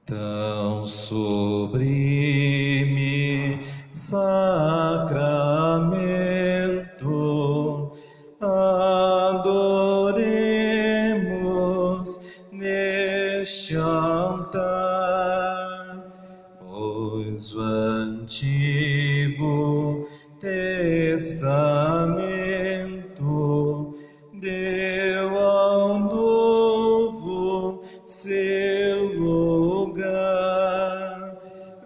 Tão sublime sacramento, adoremos neste altar, pois o Antigo Testamento deu ao Novo seu lugar.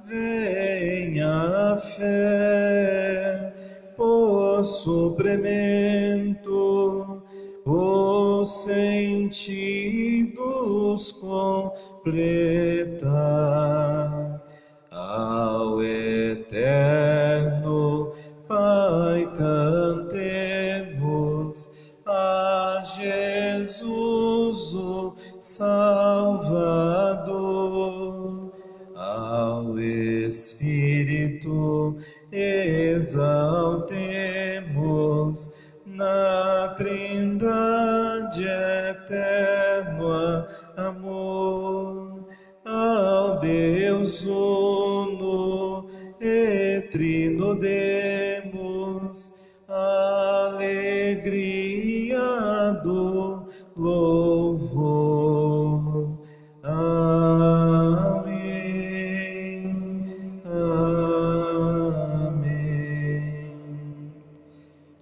Venha a fé por suplemento, os sentidos completar. Ao eterno Pai cantemos, a Jesus o Salvador, ao Espírito exaltemos, na Trindade eterno amor, ao Deus uno e trino demos alegria do louvor. Amém. Amém.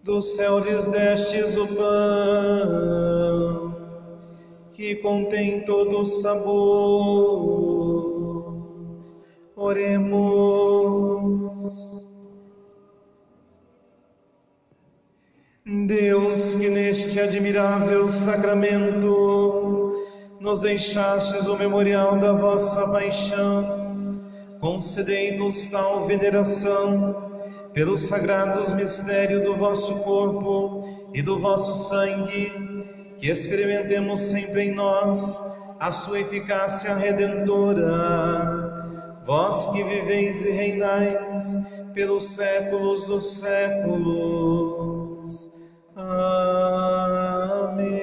Do céu lhes destes o pão que contém todo o sabor. Oremos. Deus, que neste admirável sacramento nos deixastes o memorial da vossa paixão, concedei-nos tal veneração pelos sagrados mistérios do vosso corpo e do vosso sangue, que experimentemos sempre em nós a sua eficácia redentora. Vós que viveis e reinais pelos séculos dos séculos. Amém.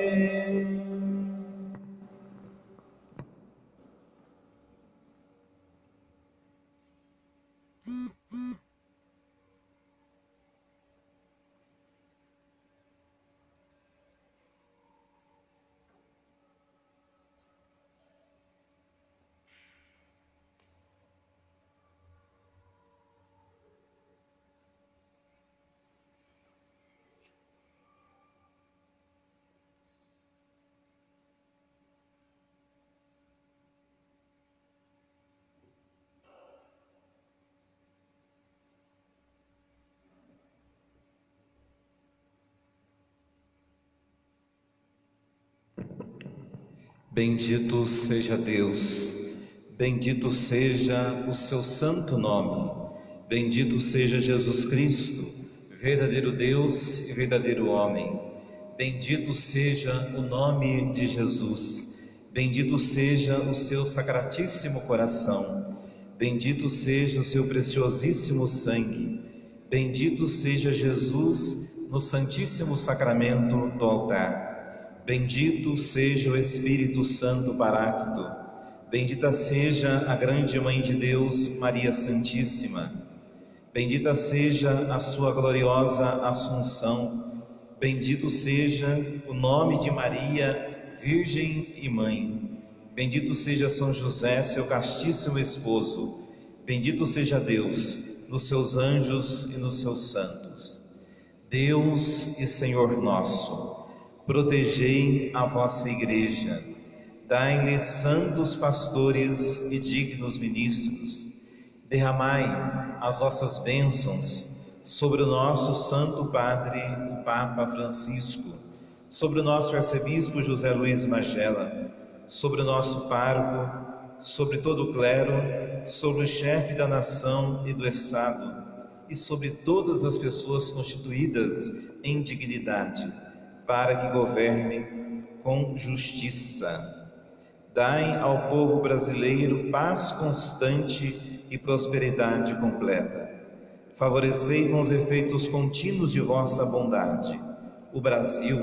Bendito seja Deus, bendito seja o seu santo nome, bendito seja Jesus Cristo, verdadeiro Deus e verdadeiro homem. Bendito seja o nome de Jesus, bendito seja o seu sacratíssimo coração, bendito seja o seu preciosíssimo sangue, bendito seja Jesus no santíssimo sacramento do altar. Bendito seja o Espírito Santo Paráclito, bendita seja a grande Mãe de Deus, Maria Santíssima, bendita seja a sua gloriosa Assunção, bendito seja o nome de Maria, Virgem e Mãe, bendito seja São José, seu castíssimo esposo, bendito seja Deus nos seus anjos e nos seus santos. Deus e Senhor nosso, protegei a vossa Igreja, dai-lhe santos pastores e dignos ministros, derramai as vossas bênçãos sobre o nosso Santo Padre, o Papa Francisco, sobre o nosso Arcebispo José Luiz Magela, sobre o nosso pároco, sobre todo o clero, sobre o chefe da nação e do Estado, e sobre todas as pessoas constituídas em dignidade, para que governem com justiça. Dai ao povo brasileiro paz constante e prosperidade completa. Favorecei com os efeitos contínuos de vossa bondade o Brasil,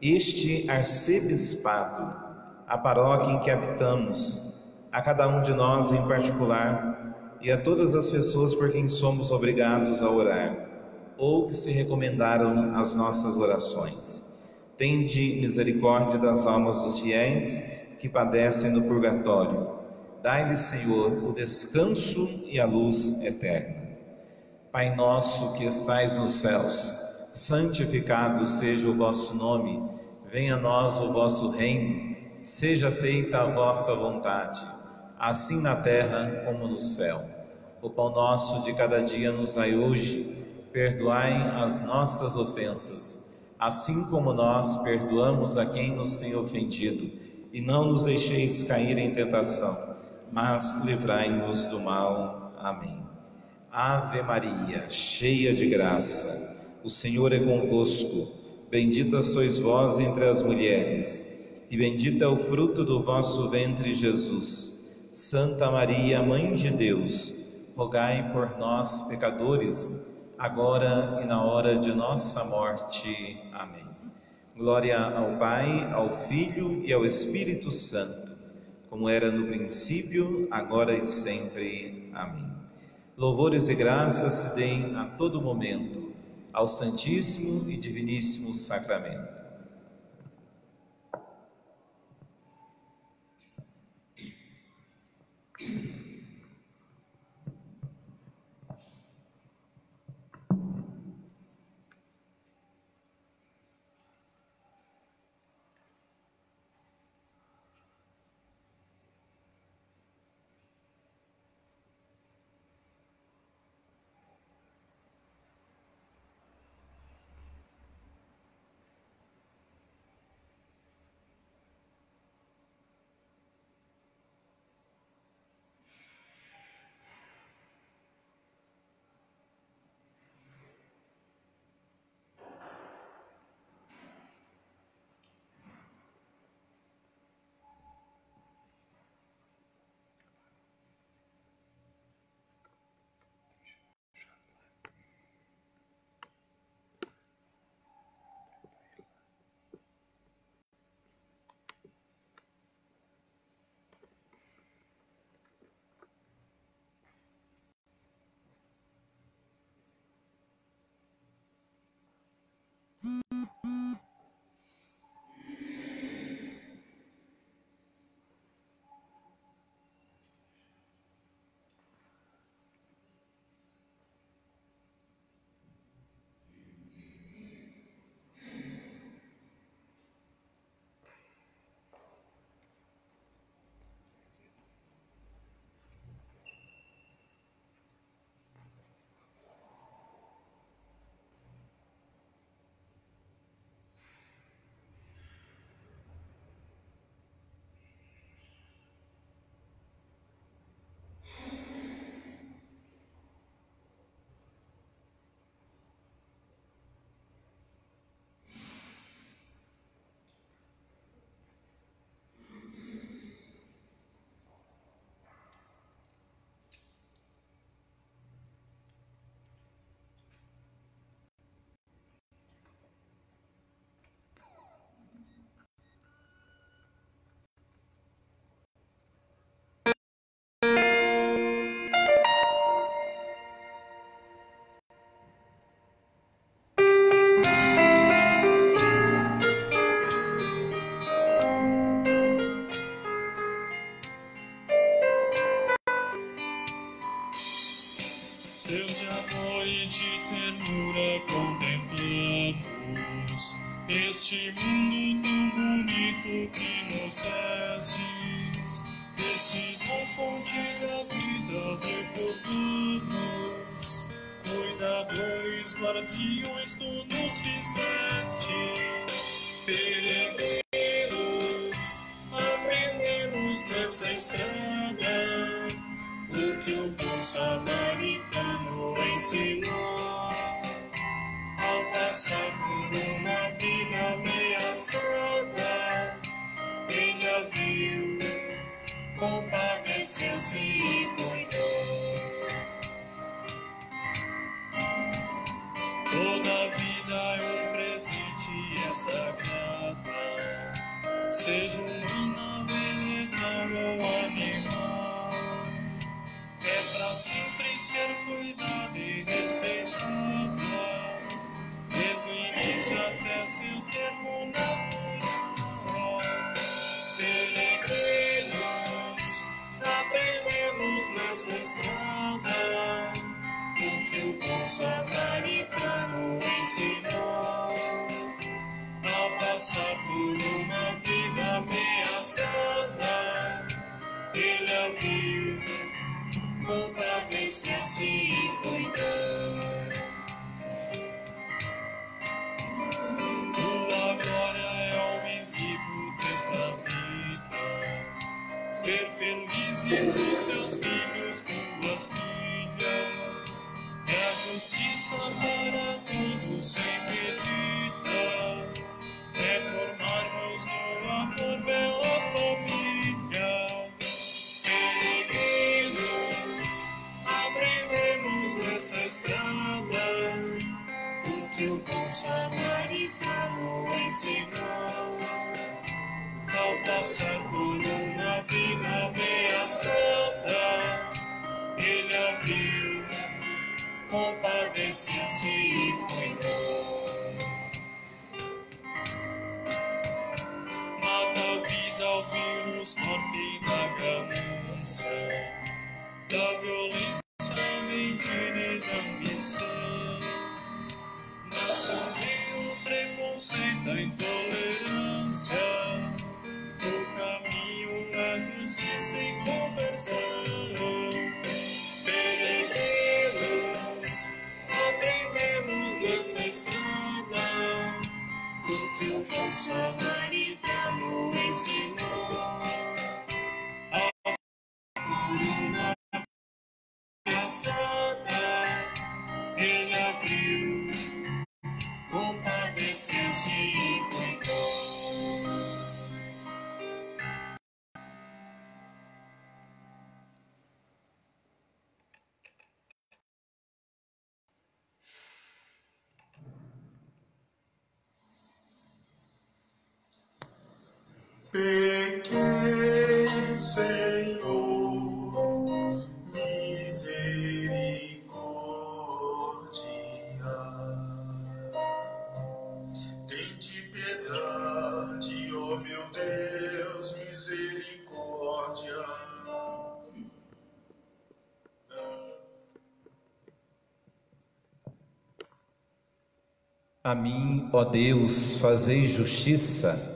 este arcebispado, a paróquia em que habitamos, a cada um de nós em particular e a todas as pessoas por quem somos obrigados a orar, ou que se recomendaram às nossas orações. Tende misericórdia das almas dos fiéis que padecem no purgatório. Dai-lhes, Senhor, o descanso e a luz eterna. Pai nosso que estais nos céus, santificado seja o vosso nome. Venha a nós o vosso reino. Seja feita a vossa vontade, assim na terra como no céu. O pão nosso de cada dia nos dai hoje. Perdoai as nossas ofensas, assim como nós perdoamos a quem nos tem ofendido. E não nos deixeis cair em tentação, mas livrai-nos do mal. Amém. Ave Maria, cheia de graça, o Senhor é convosco. Bendita sois vós entre as mulheres, e bendito é o fruto do vosso ventre, Jesus. Santa Maria, Mãe de Deus, rogai por nós, pecadores, agora e na hora de nossa morte. Amém. Glória ao Pai, ao Filho e ao Espírito Santo, como era no princípio, agora e sempre. Amém. Louvores e graças se deem a todo momento ao Santíssimo e Diviníssimo Sacramento. Deus de amor e de ternura contemplamos este mundo tão bonito que nos destes, desse dom fonte da vida recordamos. guiadores, guardiões, tu nos fizeste. Peregrinos, aprendemos nessa estrada o que o bom samaritano ensinou. Ao passar por uma vida ameaçada, ele a viu, compadeceu-se e cuidou. Toda vida é um presente e é sagrada, seja humana, vegetal ou animal. É pra sempre ser cuidada e respeitada, desde o início até seu termo natural. Peregrinos, aprendemos nessa estrada o que o bom samaritano ensinou. Ao passar por uma vida ameaçada, ele a viu, compadeceu-se e cuidou. Tua glória é homem vivo, Deus da vida. Ver felizes os teus filhos, tuas filhas. É a justiça para todos sem medida. É formarmos no amor bela família. Peregrinos, aprendemos nessa estrada o que o bom samaritano ensinou. Ao passar por uma vida ameaçada, ele a viu, compadeceu-se e cuidou. Mata a vida ao vírus, morte e da ganância, da violência, da mentira e da ambição. Mas também o preconceito, a intolerância, o caminho à justiça e conversão. Peregrinos, aprendemos nessa estrada o que o bom samaritano ensinou. Por uma ameaçada, ele a viu, compadeceu-se e cuidou. Pequei, Senhor, misericórdia. Tende piedade, ó meu Deus, misericórdia. A mim, ó Deus, fazei justiça.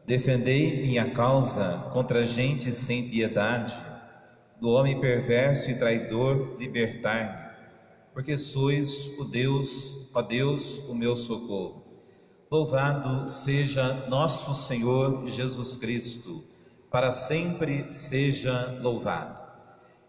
Defendei minha causa contra a gente sem piedade, do homem perverso e traidor, libertai-me, porque sois o Deus, ó Deus, o meu socorro. Louvado seja nosso Senhor Jesus Cristo, para sempre seja louvado.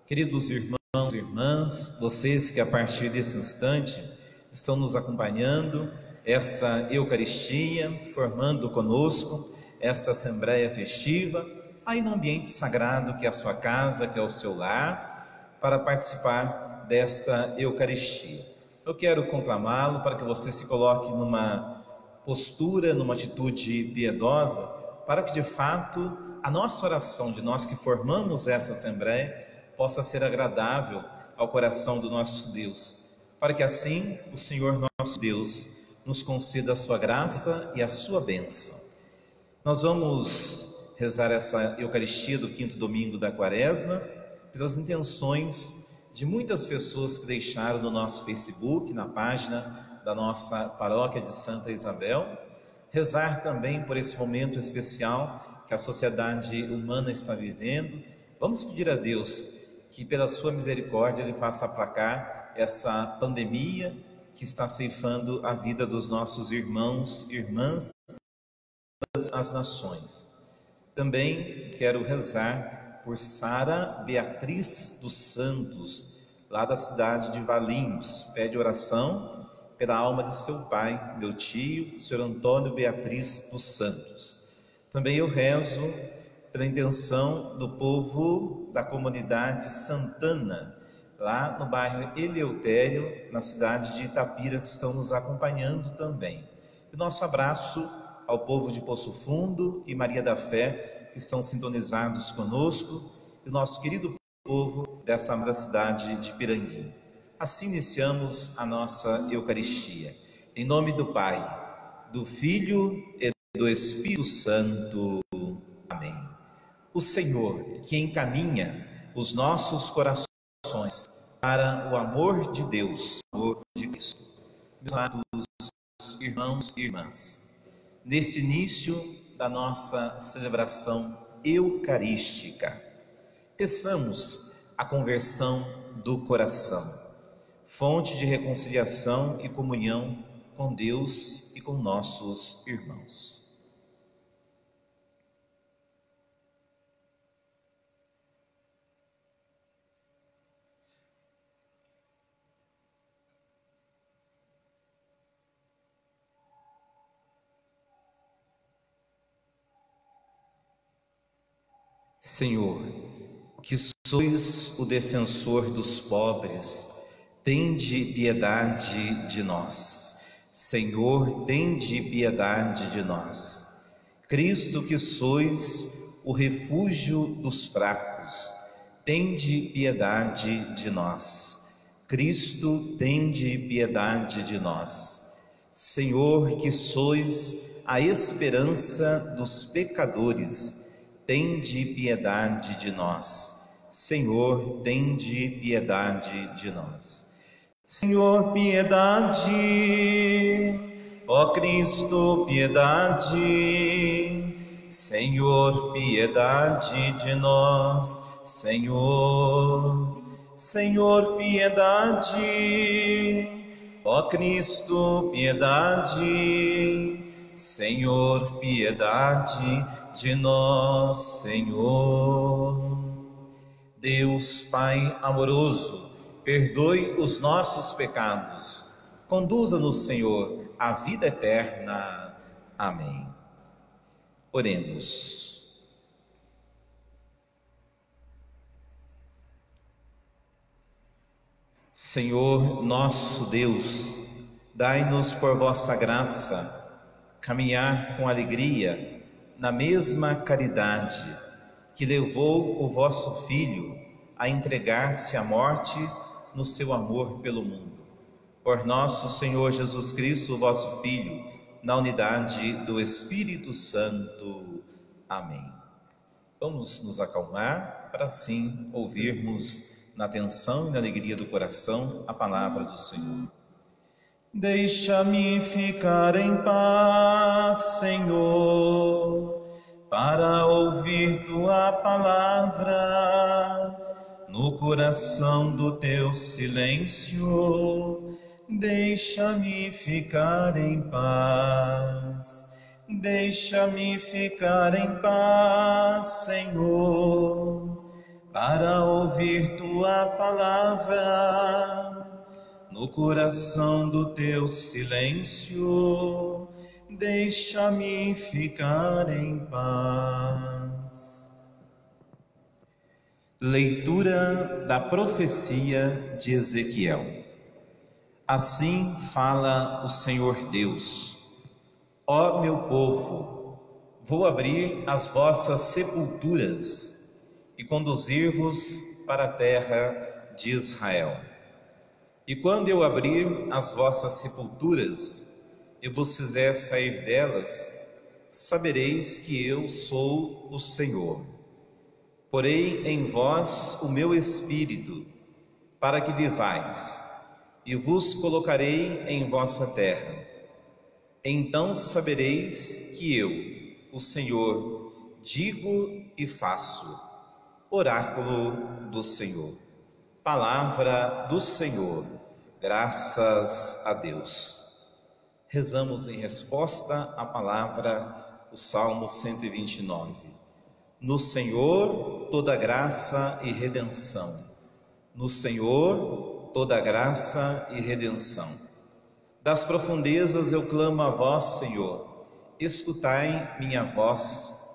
Queridos irmãos e irmãs, vocês que a partir desse instante estão nos acompanhando, esta Eucaristia, formando conosco esta Assembleia Festiva, aí no ambiente sagrado que é a sua casa, que é o seu lar, para participar desta Eucaristia. Eu quero conclamá-lo para que você se coloque numa postura, numa atitude piedosa, para que de fato a nossa oração de nós que formamos essa Assembleia possa ser agradável ao coração do nosso Deus, para que assim o Senhor nosso Deus nos conceda a sua graça e a sua bênção. Nós vamos rezar essa Eucaristia do quinto domingo da Quaresma pelas intenções de muitas pessoas que deixaram no nosso Facebook, na página da nossa paróquia de Santa Isabel. Rezar também por esse momento especial que a sociedade humana está vivendo. Vamos pedir a Deus que pela sua misericórdia Ele faça aplacar essa pandemia que está ceifando a vida dos nossos irmãos e irmãs das nações. Também quero rezar por Sara Beatriz dos Santos, lá da cidade de Valinhos. Pede oração pela alma de seu pai, meu tio, Sr. Antônio Beatriz dos Santos. Também eu rezo pela intenção do povo da comunidade Santana, lá no bairro Eleutério, na cidade de Itapira, que estão nos acompanhando também. E nosso abraço ao povo de Poço Fundo e Maria da Fé, que estão sintonizados conosco, e o nosso querido povo dessa cidade de Piranguinho. Assim iniciamos a nossa Eucaristia. Em nome do Pai, do Filho e do Espírito Santo. Amém. O Senhor, que encaminha os nossos corações para o amor de Deus, o amor de Cristo. Meus amados irmãos e irmãs, neste início da nossa celebração eucarística, peçamos a conversão do coração, fonte de reconciliação e comunhão com Deus e com nossos irmãos. Senhor, que sois o defensor dos pobres, tende piedade de nós. Senhor, tende piedade de nós. Cristo, que sois o refúgio dos fracos, tende piedade de nós. Cristo, tende piedade de nós. Senhor, que sois a esperança dos pecadores, tende piedade de nós. Senhor, tende piedade de nós. Senhor, piedade. Ó Cristo, piedade. Senhor, piedade de nós. Senhor, Senhor, piedade. Ó Cristo, piedade. Senhor, piedade de nós, Senhor. Deus Pai amoroso, perdoe os nossos pecados, conduza-nos, Senhor, à vida eterna. Amém. Oremos. Senhor nosso Deus, dai-nos por vossa graça caminhar com alegria na mesma caridade que levou o vosso Filho a entregar-se à morte no seu amor pelo mundo. Por nosso Senhor Jesus Cristo, vosso Filho, na unidade do Espírito Santo. Amém. Vamos nos acalmar para assim ouvirmos na atenção e na alegria do coração a palavra do Senhor. Deixa-me ficar em paz, Senhor, para ouvir tua palavra no coração do teu silêncio. Deixa-me ficar em paz, deixa-me ficar em paz, Senhor, para ouvir tua palavra no coração do teu silêncio. Deixa-me ficar em paz. Leitura da profecia de Ezequiel. Assim fala o Senhor Deus: ó meu povo, vou abrir as vossas sepulturas e conduzir-vos para a terra de Israel. E quando eu abrir as vossas sepulturas e vos fizer sair delas, sabereis que eu sou o Senhor. Porei em vós o meu espírito, para que vivais, e vos colocarei em vossa terra. Então sabereis que eu, o Senhor, digo e faço. Oráculo do Senhor. Palavra do Senhor. Graças a Deus. Rezamos em resposta à palavra o Salmo 129. No Senhor toda graça e redenção. No Senhor toda graça e redenção. Das profundezas eu clamo a vós, Senhor. Escutai minha voz.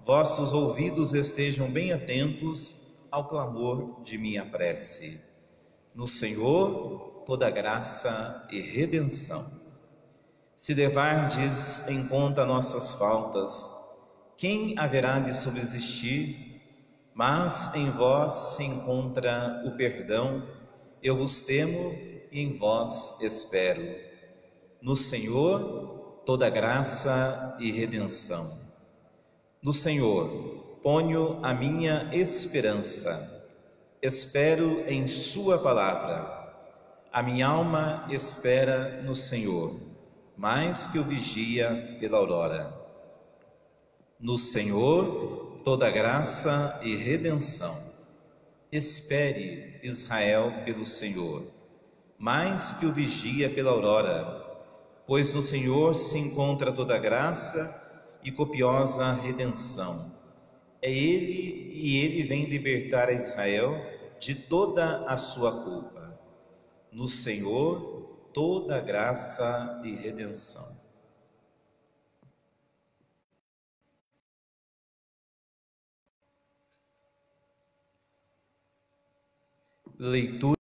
Vossos ouvidos estejam bem atentos ao clamor de minha prece. No Senhor toda graça e redenção. Se levardes em conta nossas faltas, quem haverá de subsistir? Mas em vós se encontra o perdão, eu vos temo e em vós espero. No Senhor toda graça e redenção. No Senhor ponho a minha esperança, espero em sua palavra. A minha alma espera no Senhor, mais que o vigia pela aurora. No Senhor toda graça e redenção. Espere Israel pelo Senhor, mais que o vigia pela aurora, pois no Senhor se encontra toda graça e copiosa redenção. É Ele, e Ele vem libertar a Israel de toda a sua culpa. No Senhor toda graça e redenção. Leitura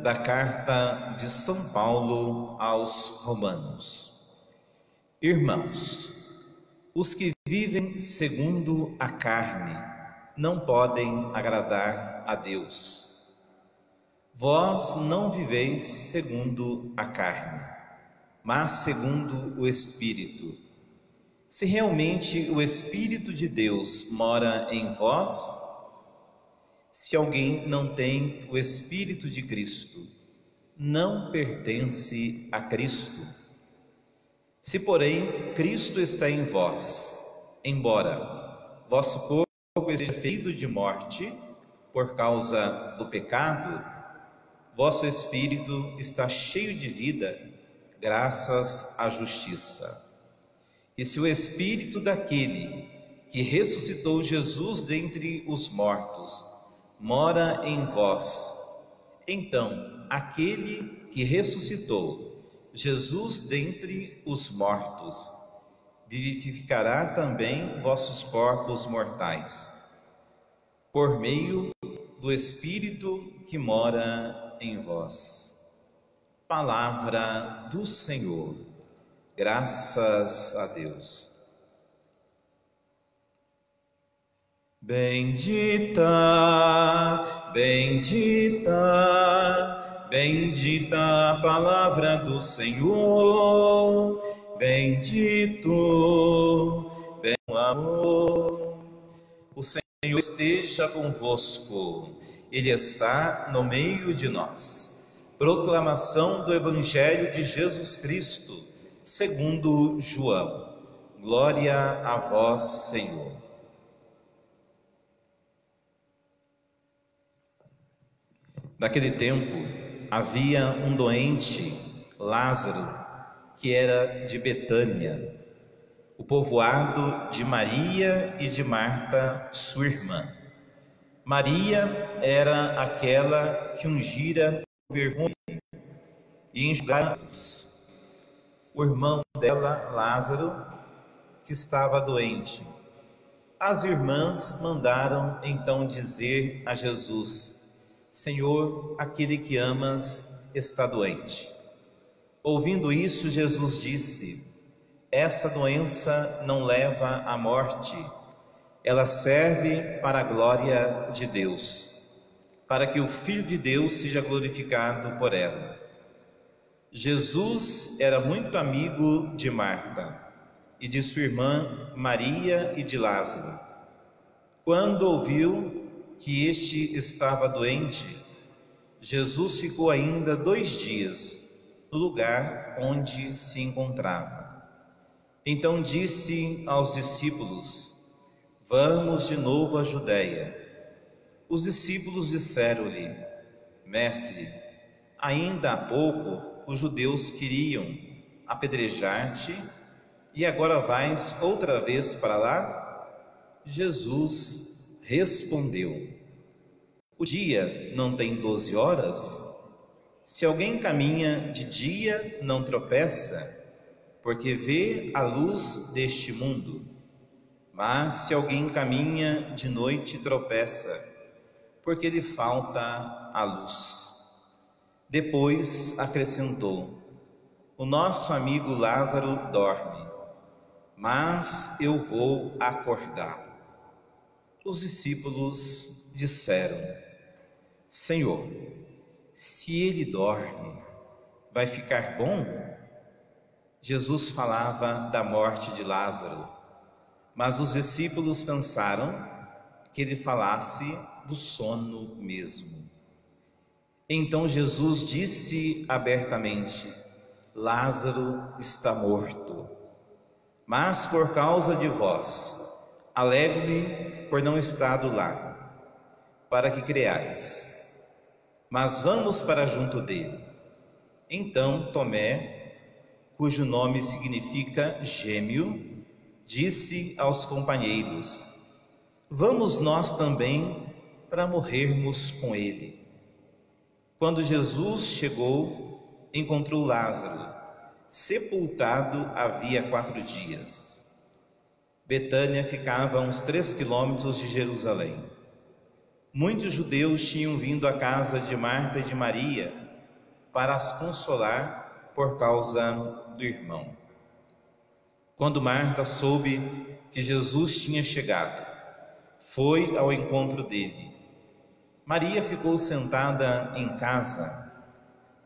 da carta de São Paulo aos Romanos. Irmãos, os que vivem segundo a carne não podem agradar a Deus. Vós não viveis segundo a carne, mas segundo o Espírito. Se realmente o Espírito de Deus mora em vós, se alguém não tem o Espírito de Cristo, não pertence a Cristo. Se, porém, Cristo está em vós, embora vosso corpo esteja ferido de morte por causa do pecado, vosso espírito está cheio de vida, graças à justiça. E se o Espírito daquele que ressuscitou Jesus dentre os mortos mora em vós, então aquele que ressuscitou Jesus dentre os mortos vivificará também vossos corpos mortais, por meio do Espírito que mora em vós. Palavra do Senhor. Graças a Deus. Bendita, bendita, bendita a palavra do Senhor. Bendito, bem o amor. O Senhor esteja convosco. Ele está no meio de nós. Proclamação do Evangelho de Jesus Cristo, segundo João. Glória a vós, Senhor. Naquele tempo, havia um doente, Lázaro, que era de Betânia, o povoado de Maria e de Marta, sua irmã. Maria era aquela que ungira o perfume e enxugara o irmão dela, Lázaro, que estava doente. As irmãs mandaram então dizer a Jesus: Senhor, aquele que amas está doente. Ouvindo isso, Jesus disse: essa doença não leva à morte, ela serve para a glória de Deus, para que o Filho de Deus seja glorificado por ela. Jesus era muito amigo de Marta e de sua irmã Maria e de Lázaro. Quando ouviu que este estava doente, Jesus ficou ainda 2 dias no lugar onde se encontrava. Então disse aos discípulos: vamos de novo à Judéia. Os discípulos disseram-lhe: Mestre, Ainda há pouco os judeus queriam apedrejar-te e agora vais outra vez para lá? Jesus respondeu: o dia não tem 12 horas? Se alguém caminha de dia, não tropeça, porque vê a luz deste mundo. Mas se alguém caminha de noite, tropeça, porque lhe falta a luz. Depois acrescentou: o nosso amigo Lázaro dorme, mas eu vou acordar. Os discípulos disseram: Senhor, se ele dorme, vai ficar bom? Jesus falava da morte de Lázaro, mas os discípulos pensaram que ele falasse do sono mesmo. Então Jesus disse abertamente: Lázaro está morto, mas por causa de vós, alegro-me por não estar lá, para que creais. Mas vamos para junto dele. Então Tomé, cujo nome significa gêmeo, disse aos companheiros: vamos nós também para morrermos com ele. Quando Jesus chegou, encontrou Lázaro, sepultado havia 4 dias. Betânia ficava a uns 3 quilômetros de Jerusalém. Muitos judeus tinham vindo à casa de Marta e de Maria para as consolar por causa do irmão. Quando Marta soube que Jesus tinha chegado, foi ao encontro dele. Maria ficou sentada em casa.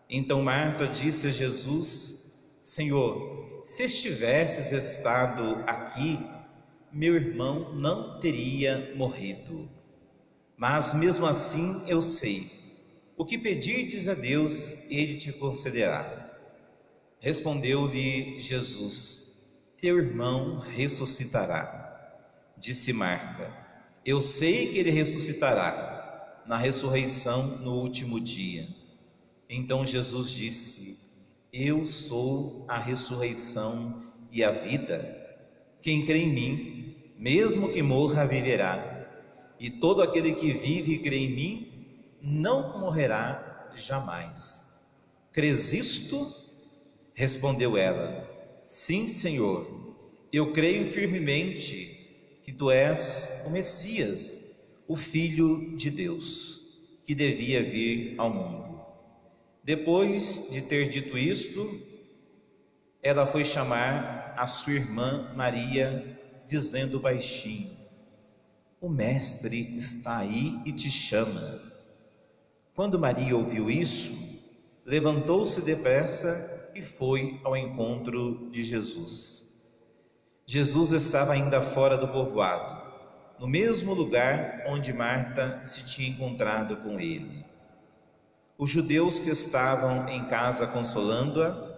Então Marta disse a Jesus: Senhor, se estivesses estado aqui, meu irmão não teria morrido. Mas mesmo assim eu sei, o que pedirdes a Deus, ele te concederá. Respondeu-lhe Jesus: teu irmão ressuscitará. Disse Marta: eu sei que ele ressuscitará na ressurreição no último dia. Então Jesus disse: eu sou a ressurreição e a vida. Quem crê em mim, mesmo que morra, viverá. E todo aquele que vive e crê em mim, não morrerá jamais. Crês isto? Respondeu ela: sim, Senhor, eu creio firmemente que tu és o Messias, o Filho de Deus, que devia vir ao mundo. Depois de ter dito isto, ela foi chamar a sua irmã Maria, dizendo baixinho: o Mestre está aí e te chama. Quando Maria ouviu isso, levantou-se depressa e foi ao encontro de Jesus. Jesus estava ainda fora do povoado, no mesmo lugar onde Marta se tinha encontrado com ele. Os judeus que estavam em casa consolando-a,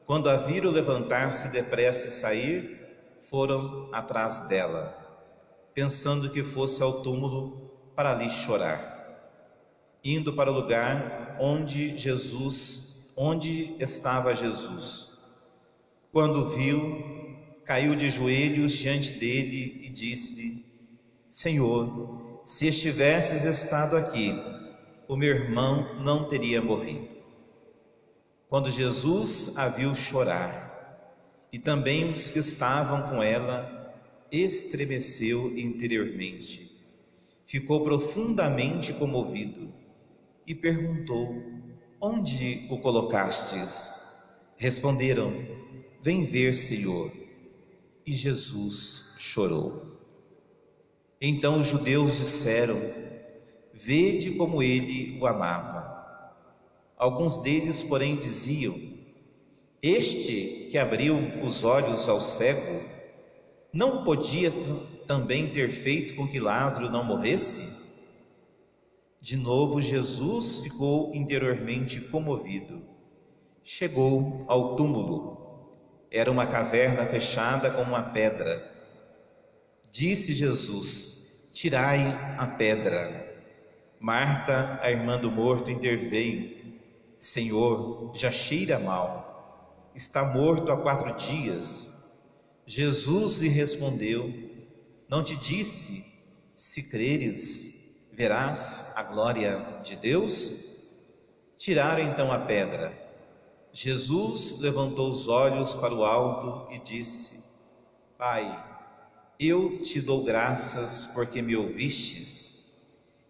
quando a viram levantar-se depressa e sair, foram atrás dela, pensando que fosse ao túmulo para ali chorar. Indo para o lugar onde estava Jesus, quando viu, caiu de joelhos diante dele e disse-lhe: Senhor, se estivesses estado aqui, o meu irmão não teria morrido. Quando Jesus a viu chorar, e também os que estavam com ela, estremeceu interiormente, ficou profundamente comovido e perguntou: onde o colocastes? Responderam: vem ver, Senhor. E Jesus chorou. Então os judeus disseram: vede como ele o amava. Alguns deles, porém, diziam: este que abriu os olhos ao cego, não podia também ter feito com que Lázaro não morresse? De novo Jesus ficou interiormente comovido. Chegou ao túmulo. Era uma caverna fechada com uma pedra. Disse Jesus: tirai a pedra. Marta, a irmã do morto, interveio. Senhor, já cheira mal, está morto há 4 dias. Jesus lhe respondeu: Não te disse, se creres, verás a glória de Deus? Tiraram então a pedra. Jesus levantou os olhos para o alto e disse: Pai, eu te dou graças porque me ouvistes.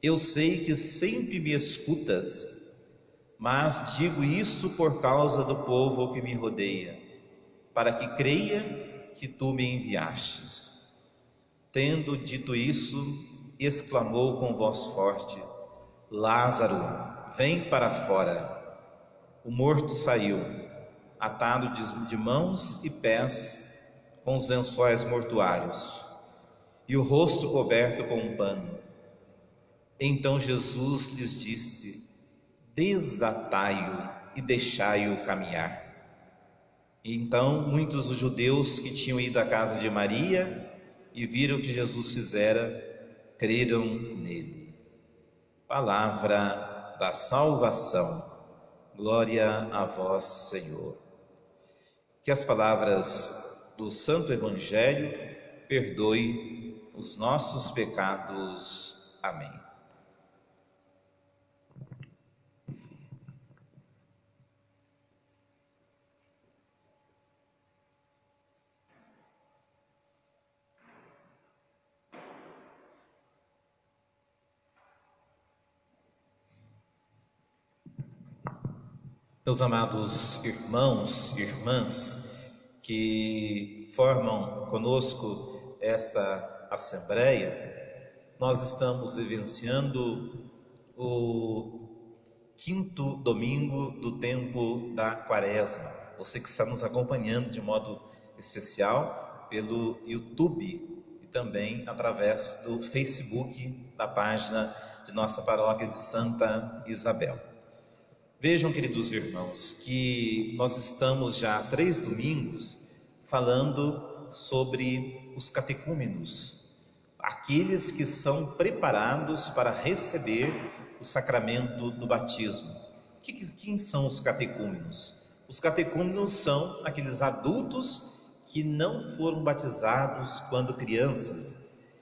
Eu sei que sempre me escutas, mas digo isso por causa do povo que me rodeia, para que creia que tu me enviastes. Tendo dito isso, exclamou com voz forte: Lázaro, vem para fora. O morto saiu, atado de mãos e pés com os lençóis mortuários, e o rosto coberto com um pano. Então Jesus lhes disse: Desatai-o e deixai-o caminhar. E então muitos dos judeus que tinham ido à casa de Maria e viram o que Jesus fizera, creram nele. Palavra da salvação. Glória a vós, Senhor. Que as palavras do Santo Evangelho perdoe os nossos pecados. Amém. Meus amados irmãos e irmãs que formam conosco essa assembleia, nós estamos vivenciando o 5º domingo do tempo da Quaresma. Você que está nos acompanhando de modo especial pelo YouTube e também através do Facebook da página de nossa paróquia de Santa Isabel. Vejam, queridos irmãos, que nós estamos já há 3 domingos falando sobre os catecúmenos, aqueles que são preparados para receber o sacramento do batismo. Quem são os catecúmenos? Os catecúmenos são aqueles adultos que não foram batizados quando crianças,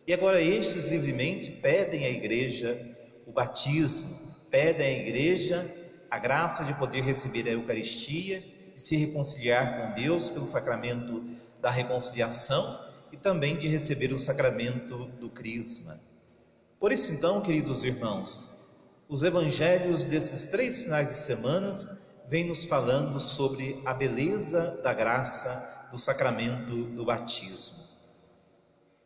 e agora estes livremente pedem à igreja o batismo, pedem à igreja a graça de poder receber a Eucaristia e se reconciliar com Deus pelo sacramento da reconciliação e também de receber o sacramento do crisma. Por isso então, queridos irmãos, os evangelhos desses 3 finais de semana vêm nos falando sobre a beleza da graça do sacramento do batismo.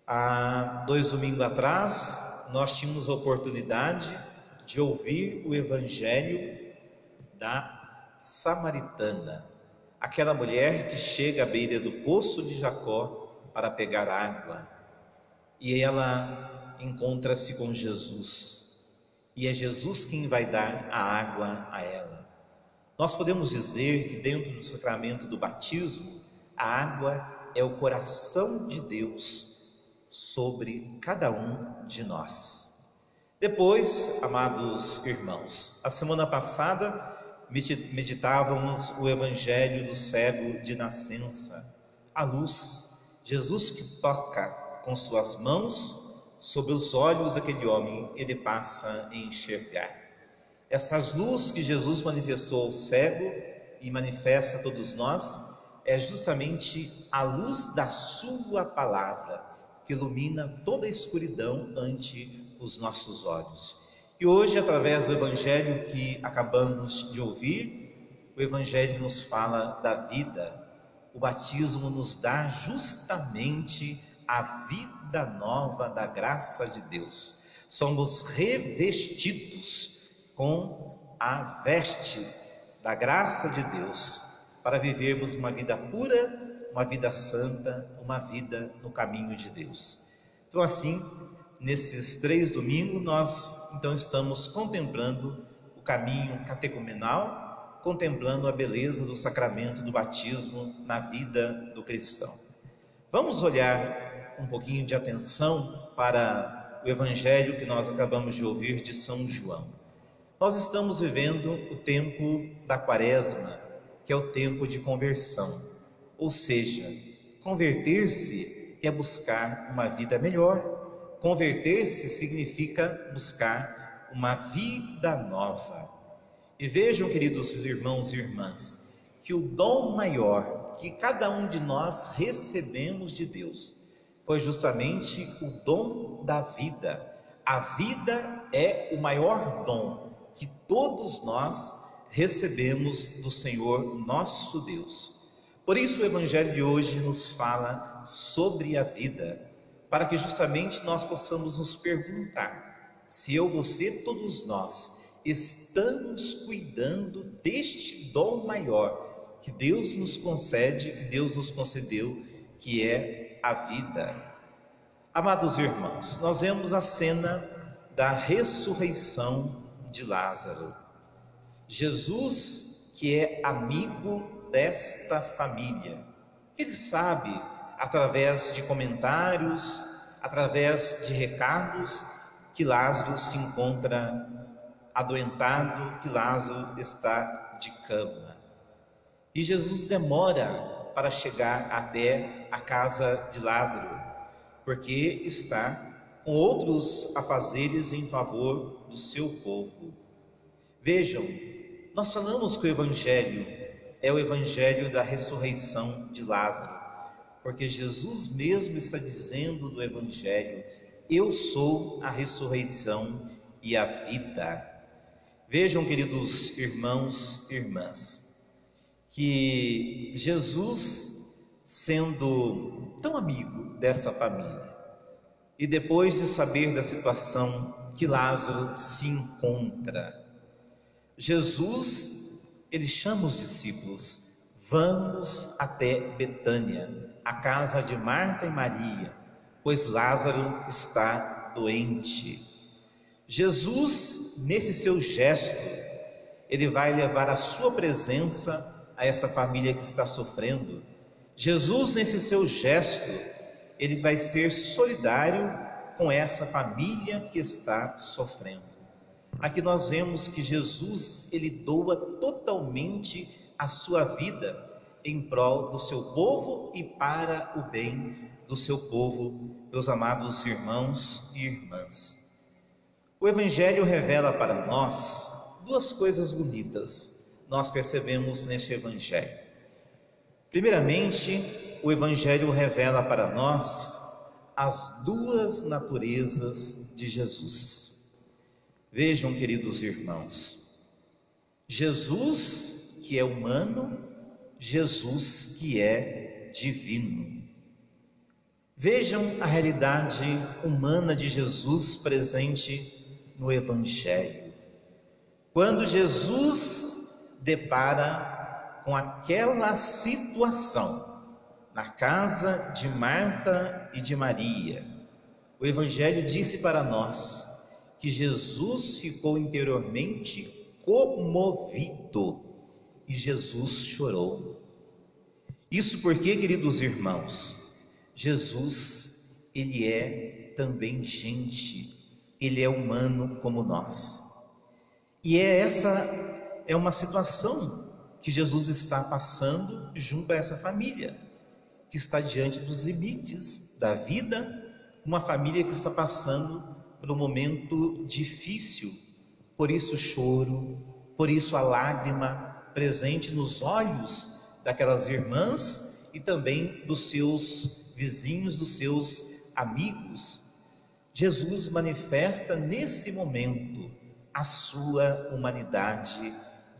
Há 2 domingos atrás, nós tínhamos a oportunidade de ouvir o evangelho da samaritana, aquela mulher que chega à beira do poço de Jacó para pegar água, e ela encontra-se com Jesus, e é Jesus quem vai dar a água a ela. Nós podemos dizer que dentro do sacramento do batismo, a água é o coração de Deus sobre cada um de nós. Depois, amados irmãos, a semana passada meditávamos o evangelho do cego de nascença, a luz, Jesus que toca com suas mãos sobre os olhos daquele homem, ele passa a enxergar. Essas luzes que Jesus manifestou ao cego e manifesta a todos nós, é justamente a luz da sua palavra, que ilumina toda a escuridão ante os nossos olhos. E hoje, através do evangelho que acabamos de ouvir, o evangelho nos fala da vida. O batismo nos dá justamente a vida nova da graça de Deus. Somos revestidos com a veste da graça de Deus para vivermos uma vida pura, uma vida santa, uma vida no caminho de Deus. Então, assim, nesses 3 domingos, nós então estamos contemplando o caminho catecumenal, contemplando a beleza do sacramento do batismo na vida do cristão. Vamos olhar um pouquinho de atenção para o evangelho que nós acabamos de ouvir de São João. Nós estamos vivendo o tempo da Quaresma, que é o tempo de conversão, ou seja, converter-se é buscar uma vida melhor. Converter-se significa buscar uma vida nova. E vejam, queridos irmãos e irmãs, que o dom maior que cada um de nós recebemos de Deus foi justamente o dom da vida. A vida é o maior dom que todos nós recebemos do Senhor nosso Deus. Por isso o Evangelho de hoje nos fala sobre a vida, para que justamente nós possamos nos perguntar se eu, você, todos nós estamos cuidando deste dom maior que Deus nos concede, que Deus nos concedeu, que é a vida. Amados irmãos, nós vemos a cena da ressurreição de Lázaro. Jesus, que é amigo desta família, ele sabe, através de comentários, através de recados, que Lázaro se encontra adoentado, que Lázaro está de cama. E Jesus demora para chegar até a casa de Lázaro, porque está com outros afazeres em favor do seu povo. Vejam, nós falamos que o Evangelho é o Evangelho da ressurreição de Lázaro, porque Jesus mesmo está dizendo no Evangelho: eu sou a ressurreição e a vida. Vejam, queridos irmãos e irmãs, que Jesus, sendo tão amigo dessa família, e depois de saber da situação que Lázaro se encontra, Jesus, ele chama os discípulos: vamos até Betânia, a casa de Marta e Maria, pois Lázaro está doente. Jesus, nesse seu gesto, ele vai levar a sua presença a essa família que está sofrendo. Jesus, nesse seu gesto, ele vai ser solidário com essa família que está sofrendo. Aqui nós vemos que Jesus, ele doa totalmente a sua vida em prol do seu povo e para o bem do seu povo, meus amados irmãos e irmãs. O Evangelho revela para nós duas coisas bonitas, nós percebemos neste Evangelho. Primeiramente, o Evangelho revela para nós as duas naturezas de Jesus. Vejam, queridos irmãos, Jesus que é humano, Jesus que é divino. Vejam a realidade humana de Jesus presente no Evangelho. Quando Jesus depara com aquela situação na casa de Marta e de Maria, o Evangelho disse para nós que Jesus ficou interiormente comovido e Jesus chorou. Isso porque, queridos irmãos, Jesus, ele é também gente, ele é humano como nós. E essa é uma situação que Jesus está passando junto a essa família, que está diante dos limites da vida, uma família que está passando por um momento difícil, por isso o choro, por isso a lágrima presente nos olhos daquelas irmãs e também dos seus vizinhos, dos seus amigos. Jesus manifesta nesse momento a sua humanidade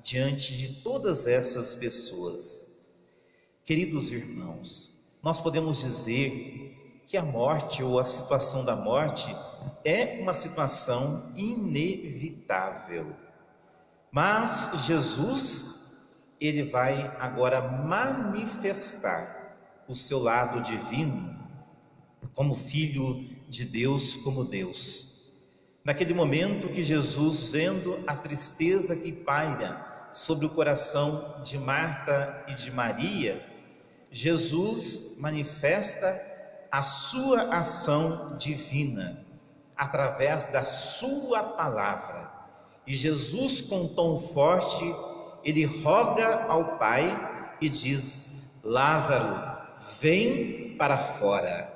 diante de todas essas pessoas. Queridos irmãos, nós podemos dizer que a morte ou a situação da morte é uma situação inevitável. Mas Jesus, ele vai agora manifestar o seu lado divino como filho de Deus, como Deus. Naquele momento que Jesus, vendo a tristeza que paira sobre o coração de Marta e de Maria, Jesus manifesta a sua ação divina através da sua palavra. E Jesus, com um tom forte, ele roga ao Pai e diz: Lázaro, vem para fora.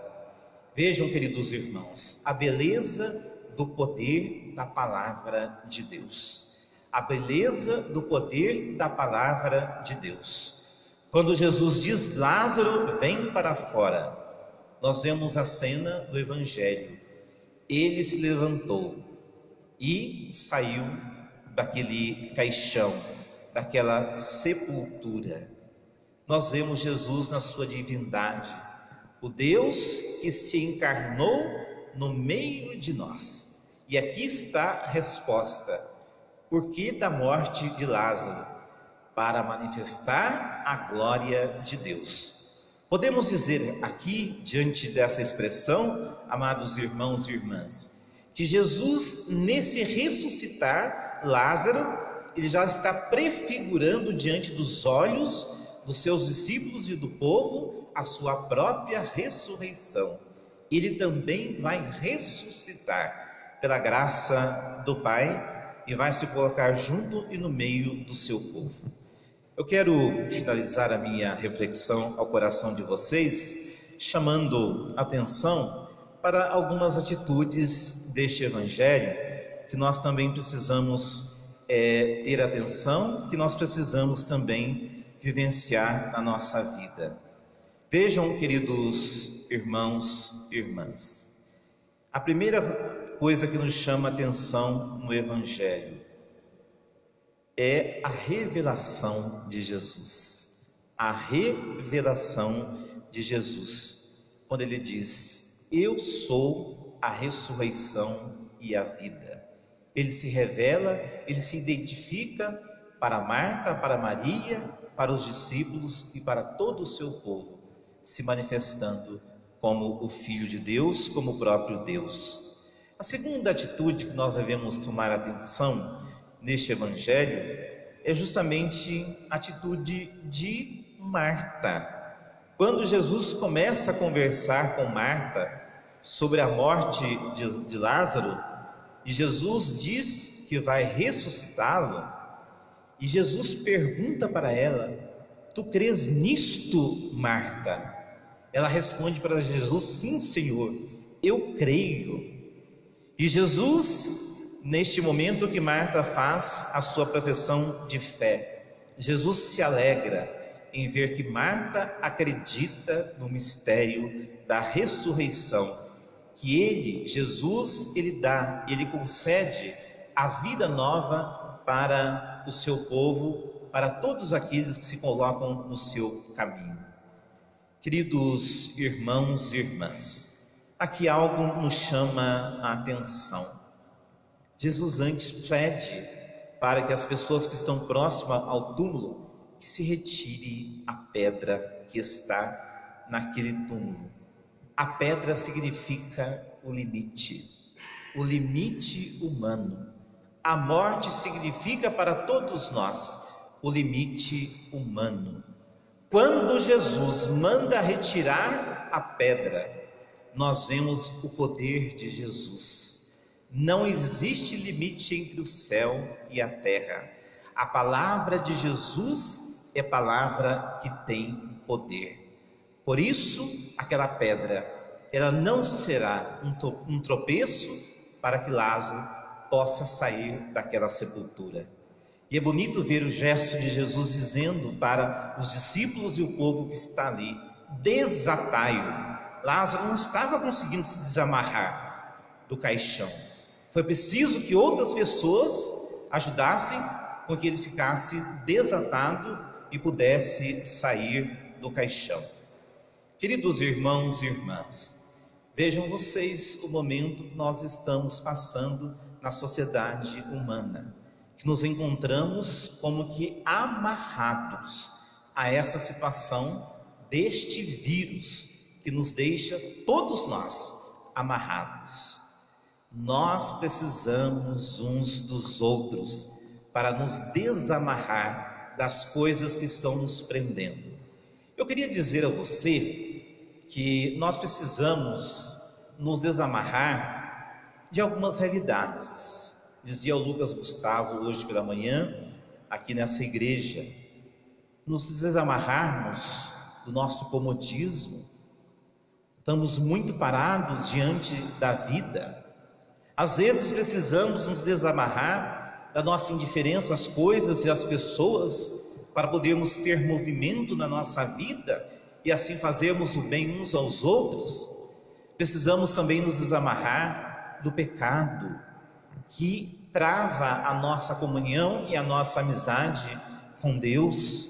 Vejam, queridos irmãos, a beleza do poder da palavra de Deus. A beleza do poder da palavra de Deus. Quando Jesus diz: Lázaro, vem para fora, nós vemos a cena do Evangelho. Ele se levantou e saiu daquele caixão, daquela sepultura. Nós vemos Jesus na sua divindade, o Deus que se encarnou no meio de nós. E aqui está a resposta: por que da morte de Lázaro? Para manifestar a glória de Deus. Podemos dizer aqui, diante dessa expressão, amados irmãos e irmãs, que Jesus, nesse ressuscitar Lázaro, ele já está prefigurando diante dos olhos dos seus discípulos e do povo a sua própria ressurreição. Ele também vai ressuscitar pela graça do Pai e vai se colocar junto e no meio do seu povo. Eu quero finalizar a minha reflexão ao coração de vocês, chamando atenção para algumas atitudes deste Evangelho que nós também precisamos ter atenção, que nós precisamos também vivenciar na nossa vida. Vejam, queridos irmãos e irmãs, a primeira coisa que nos chama atenção no Evangelho é a revelação de Jesus. A revelação de Jesus, quando ele diz: eu sou a ressurreição e a vida. Ele se revela, ele se identifica para Marta, para Maria, para os discípulos e para todo o seu povo, se manifestando como o Filho de Deus, como o próprio Deus. A segunda atitude que nós devemos tomar atenção neste Evangelho é justamente a atitude de Marta. Quando Jesus começa a conversar com Marta sobre a morte de Lázaro, e Jesus diz que vai ressuscitá-lo, e Jesus pergunta para ela: tu crês nisto, Marta? Ela responde para Jesus: sim, Senhor, eu creio. E Jesus, neste momento que Marta faz a sua profissão de fé, Jesus se alegra em ver que Marta acredita no mistério da ressurreição, que ele, Jesus, ele concede a vida nova para o seu povo, para todos aqueles que se colocam no seu caminho. Queridos irmãos e irmãs, aqui algo nos chama a atenção. Jesus antes pede para que as pessoas que estão próximas ao túmulo que se retire a pedra que está naquele túmulo. A pedra significa o limite humano. A morte significa para todos nós o limite humano. Quando Jesus manda retirar a pedra, nós vemos o poder de Jesus. Não existe limite entre o céu e a terra. A palavra de Jesus é palavra que tem poder. Por isso, aquela pedra, ela não será um tropeço para que Lázaro possa sair daquela sepultura. E é bonito ver o gesto de Jesus dizendo para os discípulos e o povo que está ali: desatai-o. Lázaro não estava conseguindo se desamarrar do caixão. Foi preciso que outras pessoas ajudassem com que ele ficasse desatado e pudesse sair do caixão. Queridos irmãos e irmãs, vejam vocês o momento que nós estamos passando na sociedade humana, que nos encontramos como que amarrados a essa situação deste vírus que nos deixa todos nós amarrados. Nós precisamos uns dos outros para nos desamarrar das coisas que estão nos prendendo. Eu queria dizer a você que nós precisamos nos desamarrar de algumas realidades. Dizia o Lucas Gustavo hoje pela manhã, aqui nessa igreja, nos desamarrarmos do nosso comodismo. Estamos muito parados diante da vida. Às vezes precisamos nos desamarrar da nossa indiferença às coisas e às pessoas para podermos ter movimento na nossa vida e assim fazermos o bem uns aos outros. Precisamos também nos desamarrar do pecado que trava a nossa comunhão e a nossa amizade com Deus.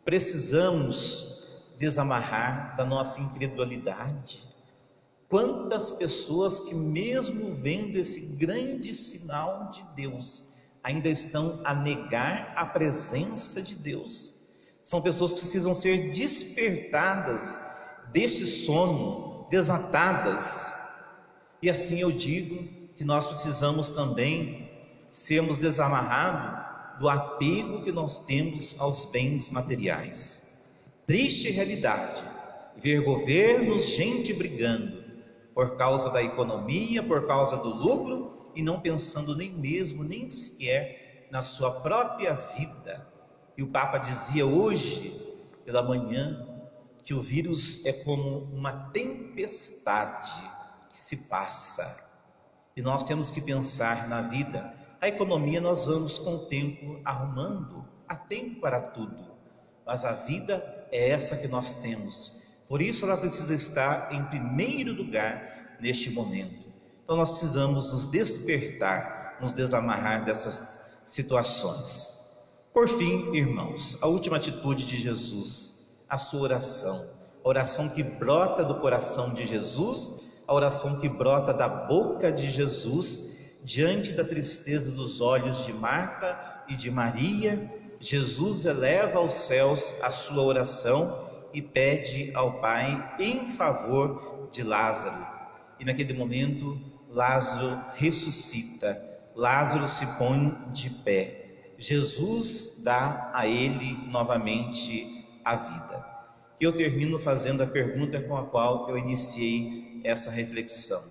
Precisamos desamarrar da nossa incredulidade. Quantas pessoas que, mesmo vendo esse grande sinal de Deus, ainda estão a negar a presença de Deus. São pessoas que precisam ser despertadas deste sono, desatadas. E assim eu digo que nós precisamos também sermos desamarrados do apego que nós temos aos bens materiais. Triste realidade, ver governos, gente brigando por causa da economia, por causa do lucro e não pensando nem sequer na sua própria vida. E o Papa dizia hoje pela manhã que o vírus é como uma tempestade que se passa e nós temos que pensar na vida. A economia nós vamos com o tempo arrumando, há tempo para tudo, mas a vida é essa que nós temos, por isso ela precisa estar em primeiro lugar neste momento. Então nós precisamos nos despertar, nos desamarrar dessas situações. Por fim, irmãos, a última atitude de Jesus, a sua oração, a oração que brota do coração de Jesus, a oração que brota da boca de Jesus, diante da tristeza dos olhos de Marta e de Maria. Jesus eleva aos céus a sua oração e pede ao Pai em favor de Lázaro. E naquele momento, Lázaro ressuscita, Lázaro se põe de pé. Jesus dá a ele novamente a vida. E eu termino fazendo a pergunta com a qual eu iniciei essa reflexão.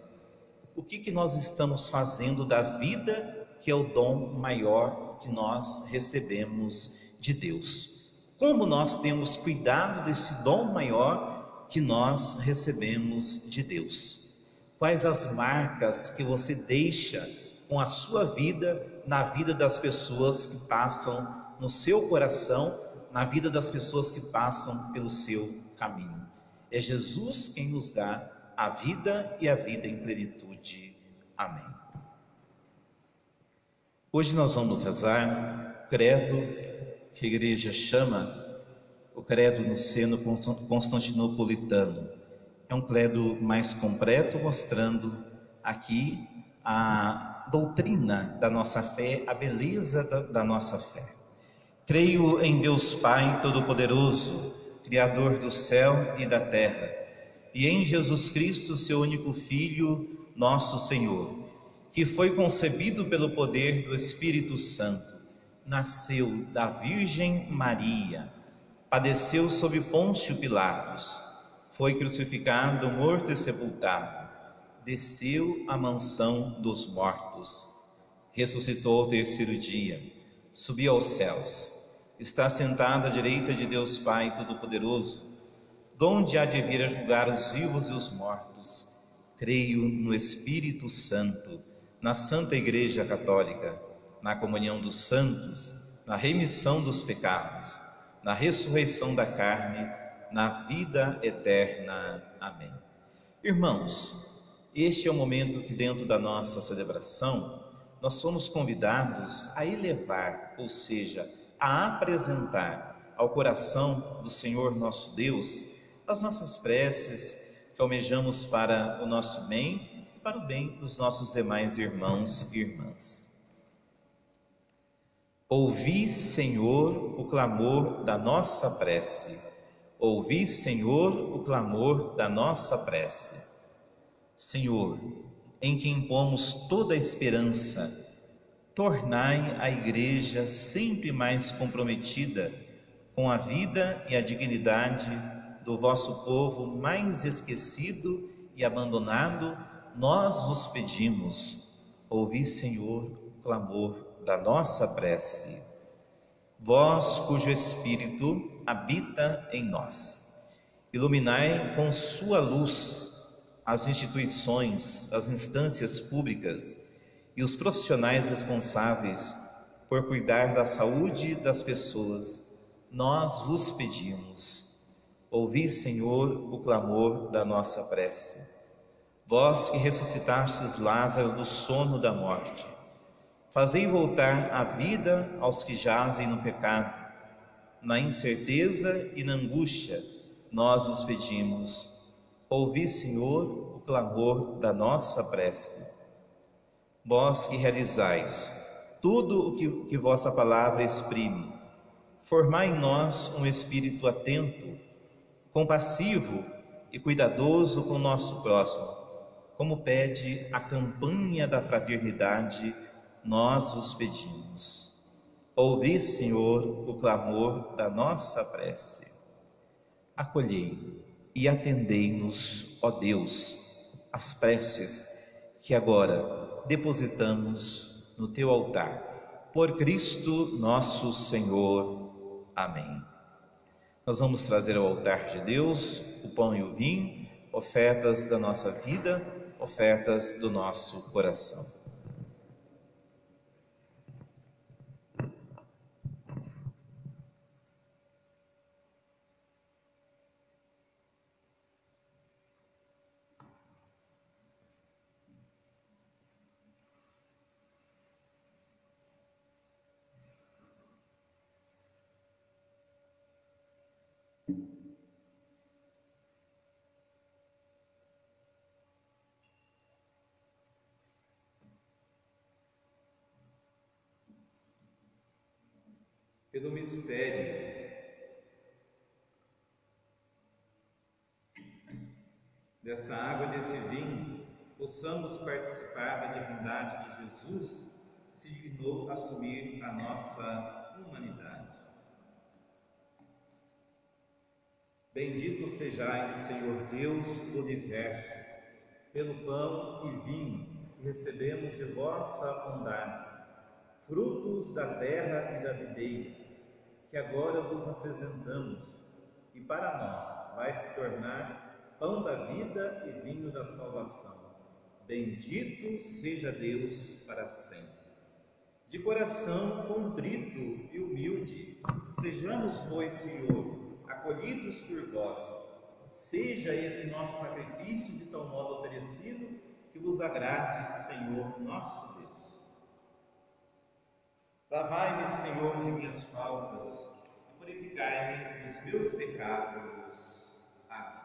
O que nós estamos fazendo da vida, que é o dom maior que nós recebemos de Deus? Como nós temos cuidado desse dom maior que nós recebemos de Deus? Quais as marcas que você deixa com a sua vida, na vida das pessoas que passam no seu coração, na vida das pessoas que passam pelo seu caminho? É Jesus quem nos dá a vida e a vida em plenitude. Amém. Hoje nós vamos rezar o credo que a igreja chama o credo niceno-constantinopolitano. É um credo mais completo, mostrando aqui a doutrina da nossa fé, a beleza da nossa fé. Creio em Deus Pai Todo-Poderoso, Criador do céu e da terra, e em Jesus Cristo, seu único Filho, nosso Senhor, que foi concebido pelo poder do Espírito Santo, nasceu da Virgem Maria, padeceu sob Pôncio Pilatos, foi crucificado, morto e sepultado, desceu à mansão dos mortos, ressuscitou ao terceiro dia, subiu aos céus, está sentado à direita de Deus Pai Todo-Poderoso, donde há de vir a julgar os vivos e os mortos. Creio no Espírito Santo, na Santa Igreja Católica, na comunhão dos santos, na remissão dos pecados, na ressurreição da carne, na vida eterna. Amém. Irmãos, este é o momento que dentro da nossa celebração nós somos convidados a elevar, ou seja, a apresentar ao coração do Senhor nosso Deus as nossas preces que almejamos para o nosso bem e para o bem dos nossos demais irmãos e irmãs. Ouvi, Senhor, o clamor da nossa prece. Ouvi, Senhor, o clamor da nossa prece. Senhor, em quem pomos toda a esperança, tornai a Igreja sempre mais comprometida com a vida e a dignidade do vosso povo mais esquecido e abandonado. Nós vos pedimos, ouvi, Senhor, clamor da nossa prece. Vós, cujo Espírito habita em nós, iluminai com sua luz as instituições, as instâncias públicas e os profissionais responsáveis por cuidar da saúde das pessoas. Nós vos pedimos, ouvi, Senhor, o clamor da nossa prece. Vós que ressuscitastes Lázaro do sono da morte, fazei voltar a vida aos que jazem no pecado, na incerteza e na angústia. Nós vos pedimos, ouvi, Senhor, o clamor da nossa prece. Vós que realizais tudo o que vossa palavra exprime, formai em nós um espírito atento, compassivo e cuidadoso com o nosso próximo, como pede a campanha da fraternidade. Nós os pedimos. Ouvi, Senhor, o clamor da nossa prece. Acolhei e atendei-nos, ó Deus, as preces que agora depositamos no teu altar. Por Cristo nosso Senhor. Amém. Nós vamos trazer ao altar de Deus o pão e o vinho, ofertas da nossa vida, ofertas do nosso coração. Pelo mistério dessa água e desse vinho, possamos participar da divindade de Jesus, que se dignou assumir a nossa humanidade. Bendito sejais, Senhor Deus do universo, pelo pão e vinho que recebemos de vossa bondade, frutos da terra e da videira, que agora vos apresentamos, e para nós vai se tornar pão da vida e vinho da salvação. Bendito seja Deus para sempre. De coração contrito e humilde, sejamos, pois, Senhor, acolhidos por vós. Seja esse nosso sacrifício de tal modo oferecido que vos agrade, Senhor nosso Deus. Lavai-me, Senhor, de minhas faltas, e purificai-me dos meus pecados. Amém.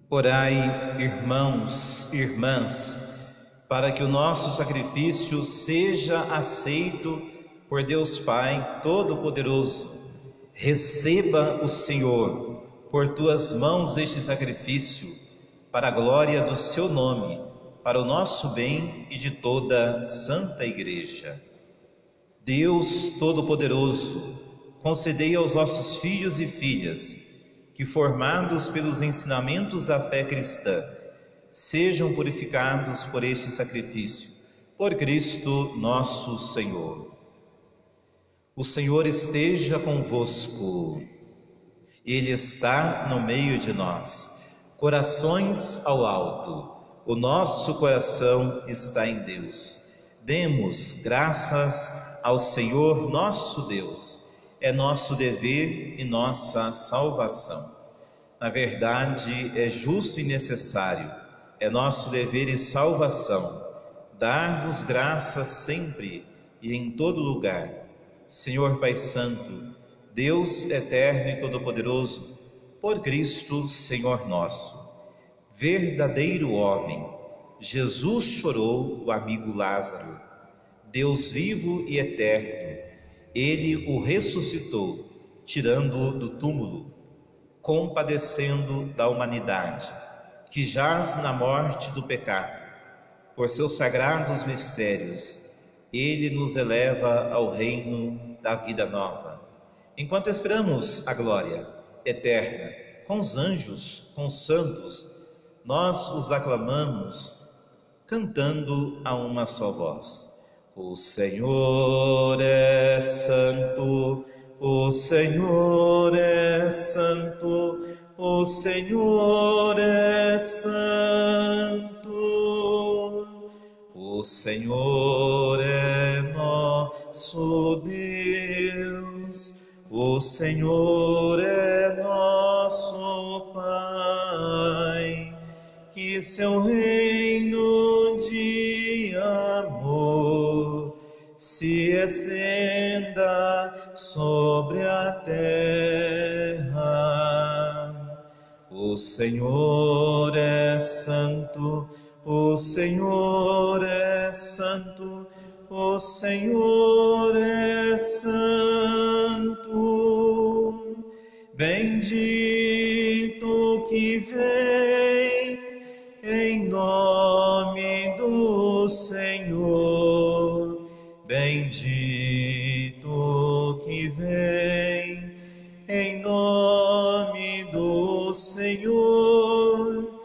Orai, irmãos e irmãs, para que o nosso sacrifício seja aceito por Deus Pai Todo-Poderoso. Receba o Senhor por tuas mãos este sacrifício, para a glória do seu nome, para o nosso bem e de toda a Santa Igreja. Deus Todo-Poderoso, concedei aos vossos filhos e filhas que, formados pelos ensinamentos da fé cristã, sejam purificados por este sacrifício, por Cristo nosso Senhor. O Senhor esteja convosco, Ele está no meio de nós. Corações ao alto, o nosso coração está em Deus. Demos graças ao Senhor nosso Deus. É nosso dever e nossa salvação. Na verdade, é justo e necessário, é nosso dever e salvação, dar-vos graças sempre e em todo lugar, Senhor Pai Santo, Deus eterno e todo-poderoso, por Cristo, Senhor nosso, verdadeiro homem, Jesus chorou o amigo Lázaro. Deus vivo e eterno, ele o ressuscitou, tirando-o do túmulo, compadecendo da humanidade, que jaz na morte do pecado. Por seus sagrados mistérios, ele nos eleva ao reino da vida nova. Enquanto esperamos a glória eterna, com os anjos, com os santos, nós os aclamamos, cantando a uma só voz. O Senhor é santo, o Senhor é santo, o Senhor é santo. O Senhor é nosso Deus, o Senhor é nosso Pai. Que seu reino de amor se estenda sobre a terra. O Senhor é santo, o Senhor é santo, o Senhor é santo. Bendito que vem em nome do Senhor, bendito que vem em nome do Senhor.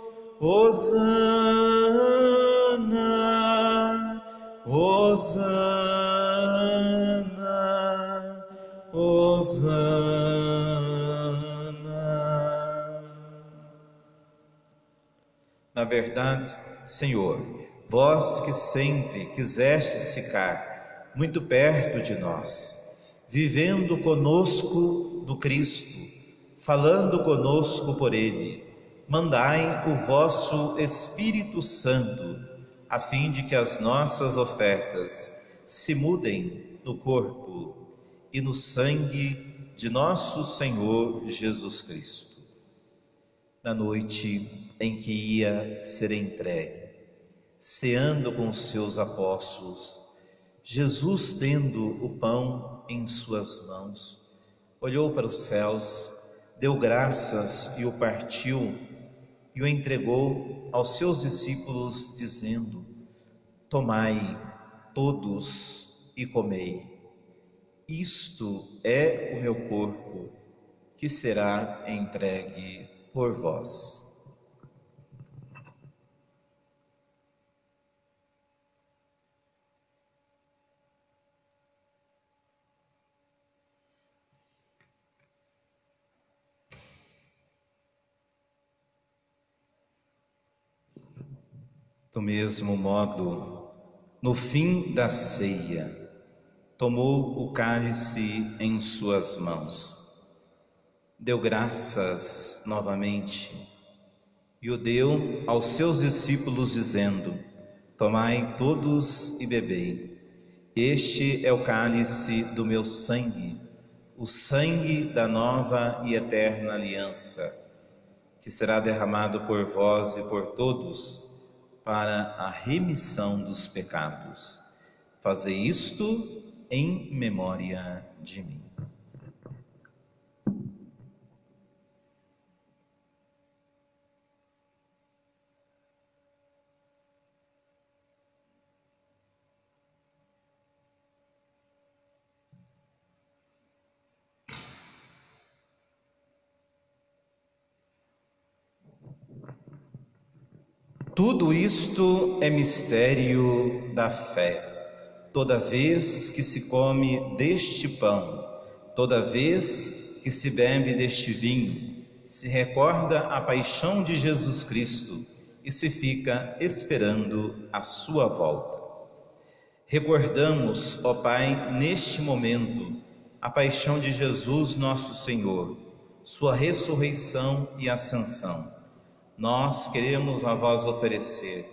Hosana, Hosana, Hosana. Na verdade, Senhor, vós que sempre quisestes ficar muito perto de nós, vivendo conosco do Cristo, falando conosco por Ele, mandai o vosso Espírito Santo, a fim de que as nossas ofertas se mudem no corpo e no sangue de nosso Senhor Jesus Cristo. Na noite em que ia ser entregue, ceando com os seus apóstolos, Jesus, tendo o pão em suas mãos, olhou para os céus, deu graças e o partiu e o entregou aos seus discípulos, dizendo: tomai todos e comei. Isto é o meu corpo, que será entregue por vós. Do mesmo modo, no fim da ceia, tomou o cálice em suas mãos, deu graças novamente e o deu aos seus discípulos, dizendo: tomai todos e bebei. Este é o cálice do meu sangue, o sangue da nova e eterna aliança, que será derramado por vós e por todos para a remissão dos pecados. Fazei isto em memória de mim. Tudo isto é mistério da fé. Toda vez que se come deste pão, toda vez que se bebe deste vinho, se recorda a paixão de Jesus Cristo e se fica esperando a sua volta. Recordamos, ó Pai, neste momento, a paixão de Jesus nosso Senhor, sua ressurreição e ascensão. Nós queremos a vós oferecer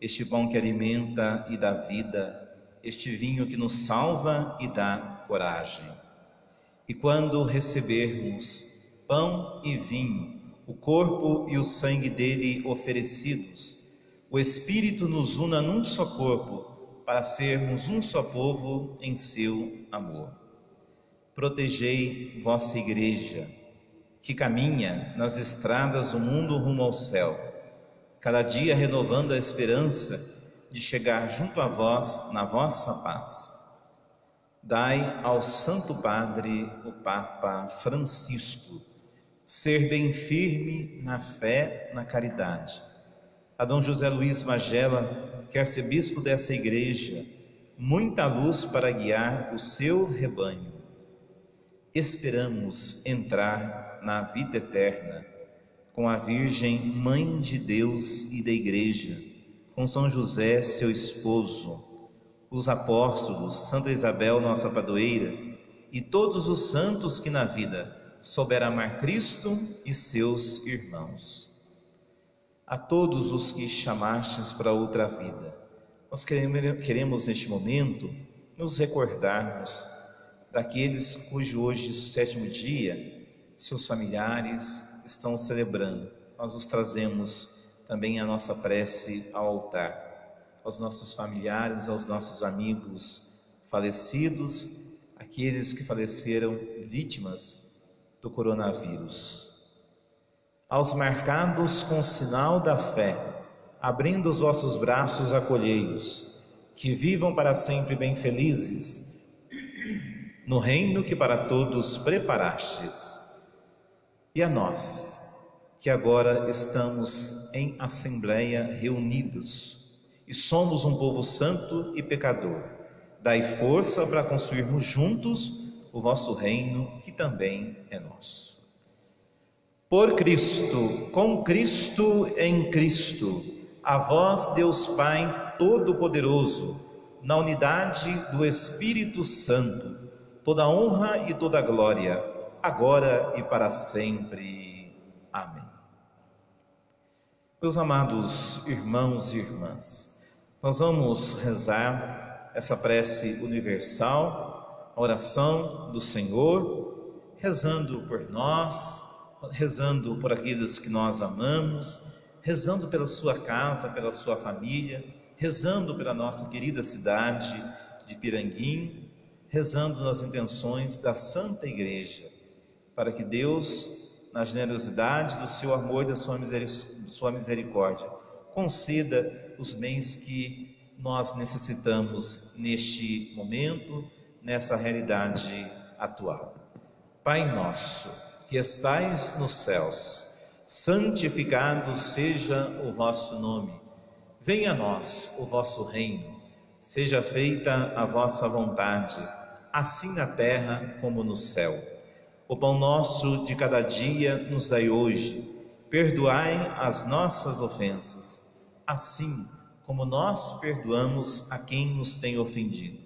este pão que alimenta e dá vida, este vinho que nos salva e dá coragem. E quando recebermos pão e vinho, o corpo e o sangue dele oferecidos, o Espírito nos una num só corpo, para sermos um só povo em seu amor. Protegei vossa Igreja, que caminha nas estradas do mundo rumo ao céu, cada dia renovando a esperança de chegar junto a vós na vossa paz. Dai ao Santo Padre, o Papa Francisco, ser bem firme na fé, na caridade. A Dom José Luiz Magela, que é arcebispo dessa igreja, muita luz para guiar o seu rebanho. Esperamos entrar na vida eterna com a Virgem Mãe de Deus e da Igreja, com São José, seu esposo, os apóstolos, Santa Isabel, nossa padroeira, e todos os santos que na vida souberam amar Cristo e seus irmãos. A todos os que chamastes para outra vida, nós queremos neste momento nos recordarmos daqueles cujo hoje, 7º dia, seus familiares estão celebrando. Nós os trazemos também a nossa prece ao altar, aos nossos familiares, aos nossos amigos falecidos, aqueles que faleceram vítimas do coronavírus. Aos marcados com o sinal da fé, abrindo os vossos braços, acolhei-os, que vivam para sempre bem felizes, no reino que para todos preparastes. E a nós, que agora estamos em assembleia reunidos, e somos um povo santo e pecador, dai força para construirmos juntos o vosso reino, que também é nosso. Por Cristo, com Cristo, em Cristo, a vós, Deus Pai Todo-Poderoso, na unidade do Espírito Santo, toda honra e toda glória, agora e para sempre. Amém. Meus amados irmãos e irmãs, nós vamos rezar essa prece universal, a oração do Senhor, rezando por nós, rezando por aqueles que nós amamos, rezando pela sua casa, pela sua família, rezando pela nossa querida cidade de Piranguim, rezando nas intenções da Santa Igreja, para que Deus, na generosidade do seu amor e da sua misericórdia, conceda os bens que nós necessitamos neste momento, nessa realidade atual. Pai nosso, que estais nos céus, santificado seja o vosso nome. Venha a nós o vosso reino. Seja feita a vossa vontade, assim na terra como no céu. O pão nosso de cada dia nos dai hoje. Perdoai as nossas ofensas, assim como nós perdoamos a quem nos tem ofendido.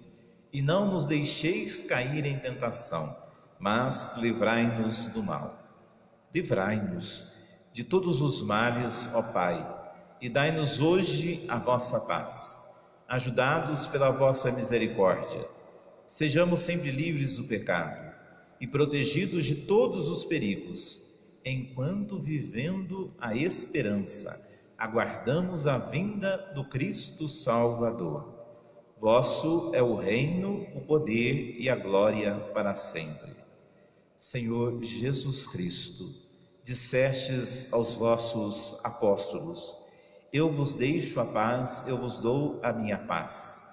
E não nos deixeis cair em tentação, mas livrai-nos do mal. Livrai-nos de todos os males, ó Pai, e dai-nos hoje a vossa paz. Ajudados pela vossa misericórdia, sejamos sempre livres do pecado e protegidos de todos os perigos, enquanto, vivendo a esperança, aguardamos a vinda do Cristo Salvador. Vosso é o reino, o poder e a glória para sempre. Senhor Jesus Cristo, dissestes aos vossos apóstolos: eu vos deixo a paz, eu vos dou a minha paz.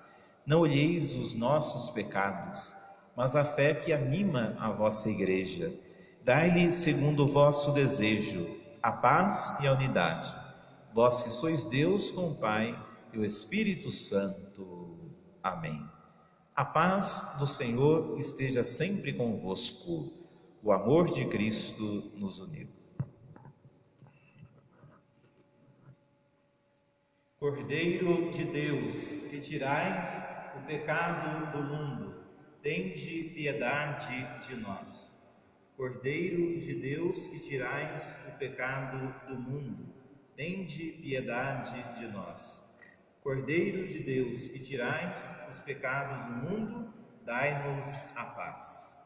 Não olheis os nossos pecados, mas a fé que anima a vossa Igreja. Dai-lhe, segundo o vosso desejo, a paz e a unidade. Vós que sois Deus com o Pai e o Espírito Santo. Amém. A paz do Senhor esteja sempre convosco. O amor de Cristo nos uniu. Cordeiro de Deus, que tirais o pecado do mundo, tende piedade de nós. Cordeiro de Deus, que tirais o pecado do mundo, tende piedade de nós. Cordeiro de Deus, que tirais os pecados do mundo, dai-nos a paz.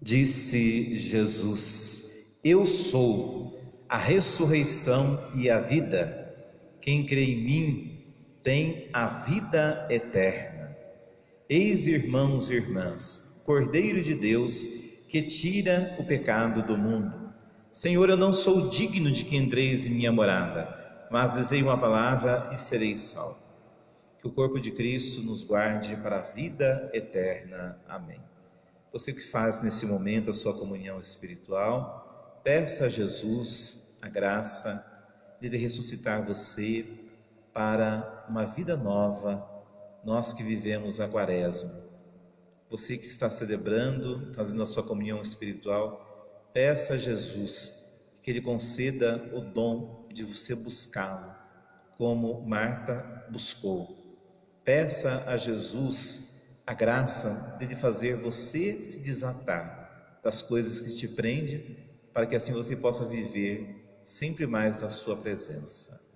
Disse Jesus: Eu sou a ressurreição e a vida. Quem crê em mim tem a vida eterna. Eis, irmãos e irmãs, Cordeiro de Deus, que tira o pecado do mundo. Senhor, eu não sou digno de que entreis em minha morada, mas dizei uma palavra e serei salvo. Que o corpo de Cristo nos guarde para a vida eterna. Amém. Você que faz nesse momento a sua comunhão espiritual, peça a Jesus a graça de Ele ressuscitar você para uma vida nova, nós que vivemos a Quaresma. Você que está celebrando, fazendo a sua comunhão espiritual, peça a Jesus que Ele conceda o dom de você buscá-lo, como Marta buscou. Peça a Jesus a graça de fazer você se desatar das coisas que te prendem, para que assim você possa viver sempre mais na sua presença.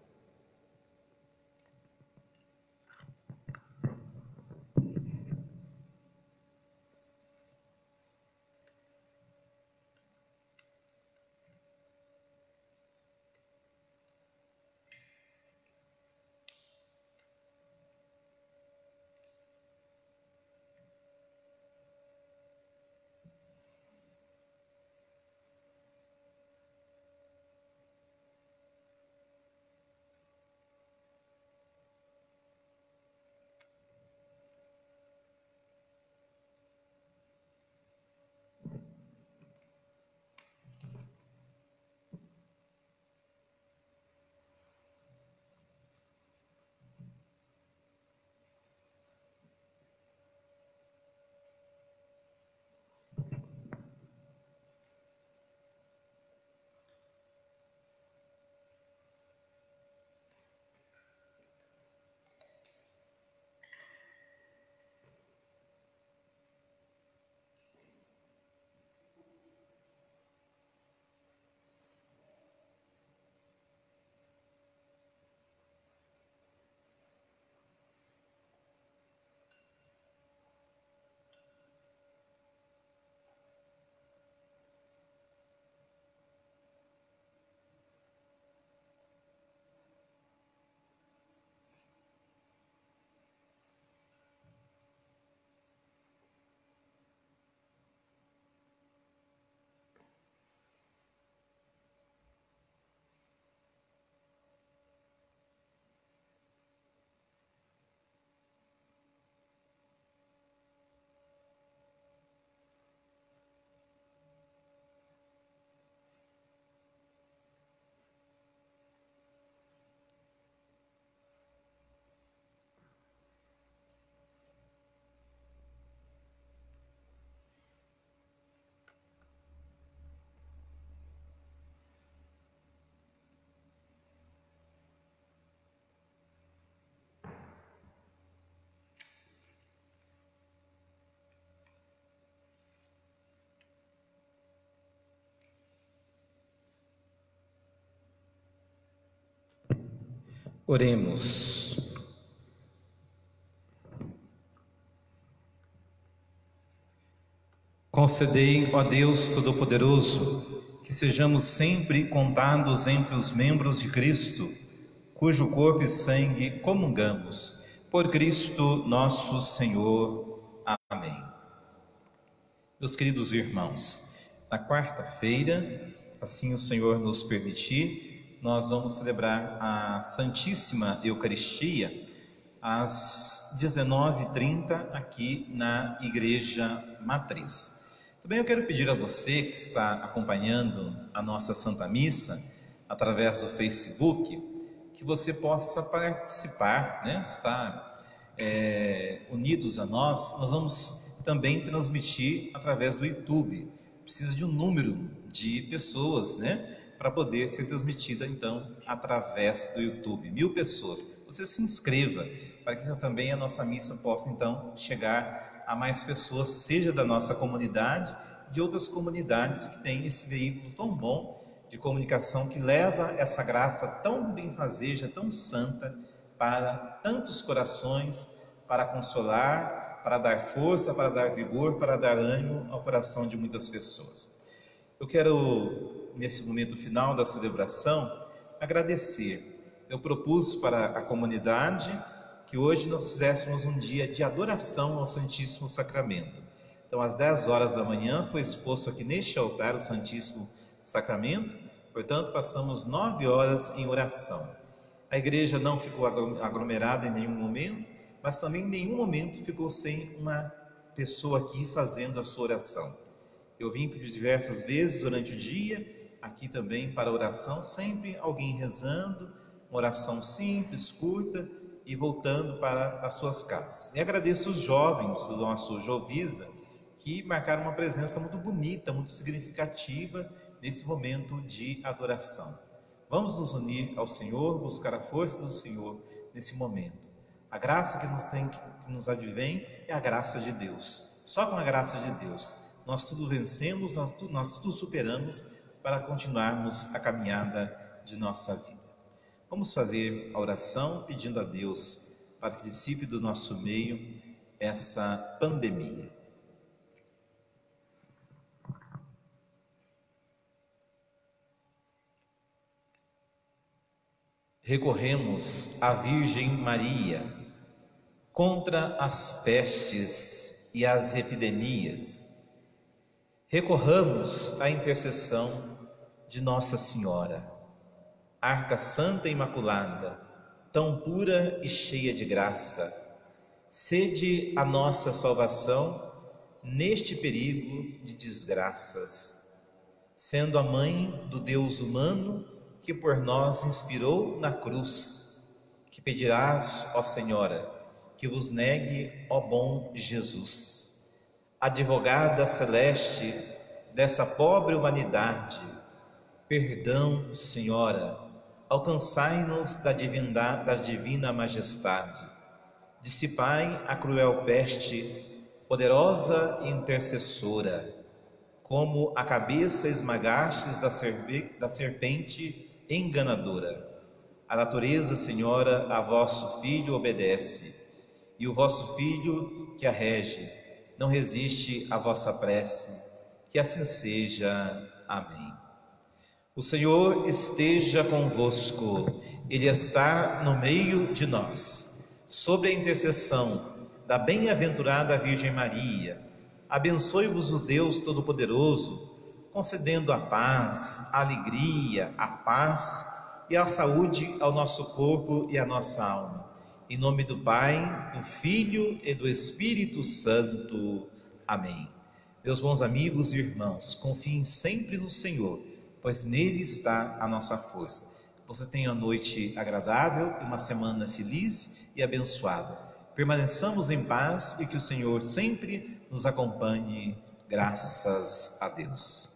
Oremos. Concedei, ó Deus Todo-Poderoso, que sejamos sempre contados entre os membros de Cristo, cujo corpo e sangue comungamos. Por Cristo nosso Senhor. Amém. Meus queridos irmãos, na quarta-feira, assim o Senhor nos permitir, nós vamos celebrar a Santíssima Eucaristia às 19h30 aqui na Igreja Matriz. Também eu quero pedir a você que está acompanhando a nossa Santa Missa através do Facebook, que você possa participar, né? Estar unidos a nós. Nós vamos também transmitir através do YouTube. Precisa de um número de pessoas, né, para poder ser transmitida então através do YouTube. 1000 pessoas. Você se inscreva para que também a nossa missa possa então chegar a mais pessoas, seja da nossa comunidade, de outras comunidades que têm esse veículo tão bom de comunicação que leva essa graça tão benfazeja, tão santa para tantos corações, para consolar, para dar força, para dar vigor, para dar ânimo ao coração de muitas pessoas. Eu quero, nesse momento final da celebração, agradecer. Eu propus para a comunidade que hoje nós fizéssemos um dia de adoração ao Santíssimo Sacramento. Então, às 10 horas da manhã, foi exposto aqui neste altar o Santíssimo Sacramento, portanto, passamos 9 horas em oração. A igreja não ficou aglomerada em nenhum momento, mas também em nenhum momento ficou sem uma pessoa aqui fazendo a sua oração. Eu vim por diversas vezes durante o dia, aqui também para oração, sempre alguém rezando, uma oração simples, curta, e voltando para as suas casas. E agradeço os jovens do nosso Jovisa, que marcaram uma presença muito bonita, muito significativa nesse momento de adoração. Vamos nos unir ao Senhor, buscar a força do Senhor nesse momento. A graça que nos advém é a graça de Deus. Só com a graça de Deus nós tudo vencemos, nós tudo superamos para continuarmos a caminhada de nossa vida. Vamos fazer a oração pedindo a Deus para que dissipe do nosso meio essa pandemia. Recorremos à Virgem Maria contra as pestes e as epidemias. Recorramos à intercessão de Nossa Senhora, Arca Santa e Imaculada, tão pura e cheia de graça. Sede a nossa salvação neste perigo de desgraças, sendo a mãe do Deus humano que por nós inspirou na cruz, que pedirás, ó Senhora, que vos negue, ó bom Jesus. Advogada celeste dessa pobre humanidade, perdão, Senhora, alcançai-nos da divina majestade. Dissipai a cruel peste, poderosa e intercessora, como a cabeça esmagastes da serpente enganadora. A natureza, Senhora, a vosso Filho obedece, e o vosso Filho que a rege não resiste à vossa prece. Que assim seja. Amém. O Senhor esteja convosco, Ele está no meio de nós. Sob a intercessão da bem-aventurada Virgem Maria, abençoe-vos o Deus Todo-Poderoso, concedendo a paz, a alegria, a paz e a saúde ao nosso corpo e à nossa alma. Em nome do Pai, do Filho e do Espírito Santo. Amém. Meus bons amigos e irmãos, confiem sempre no Senhor, pois nele está a nossa força. Você tenha uma noite agradável e uma semana feliz e abençoada. Permaneçamos em paz e que o Senhor sempre nos acompanhe, graças a Deus.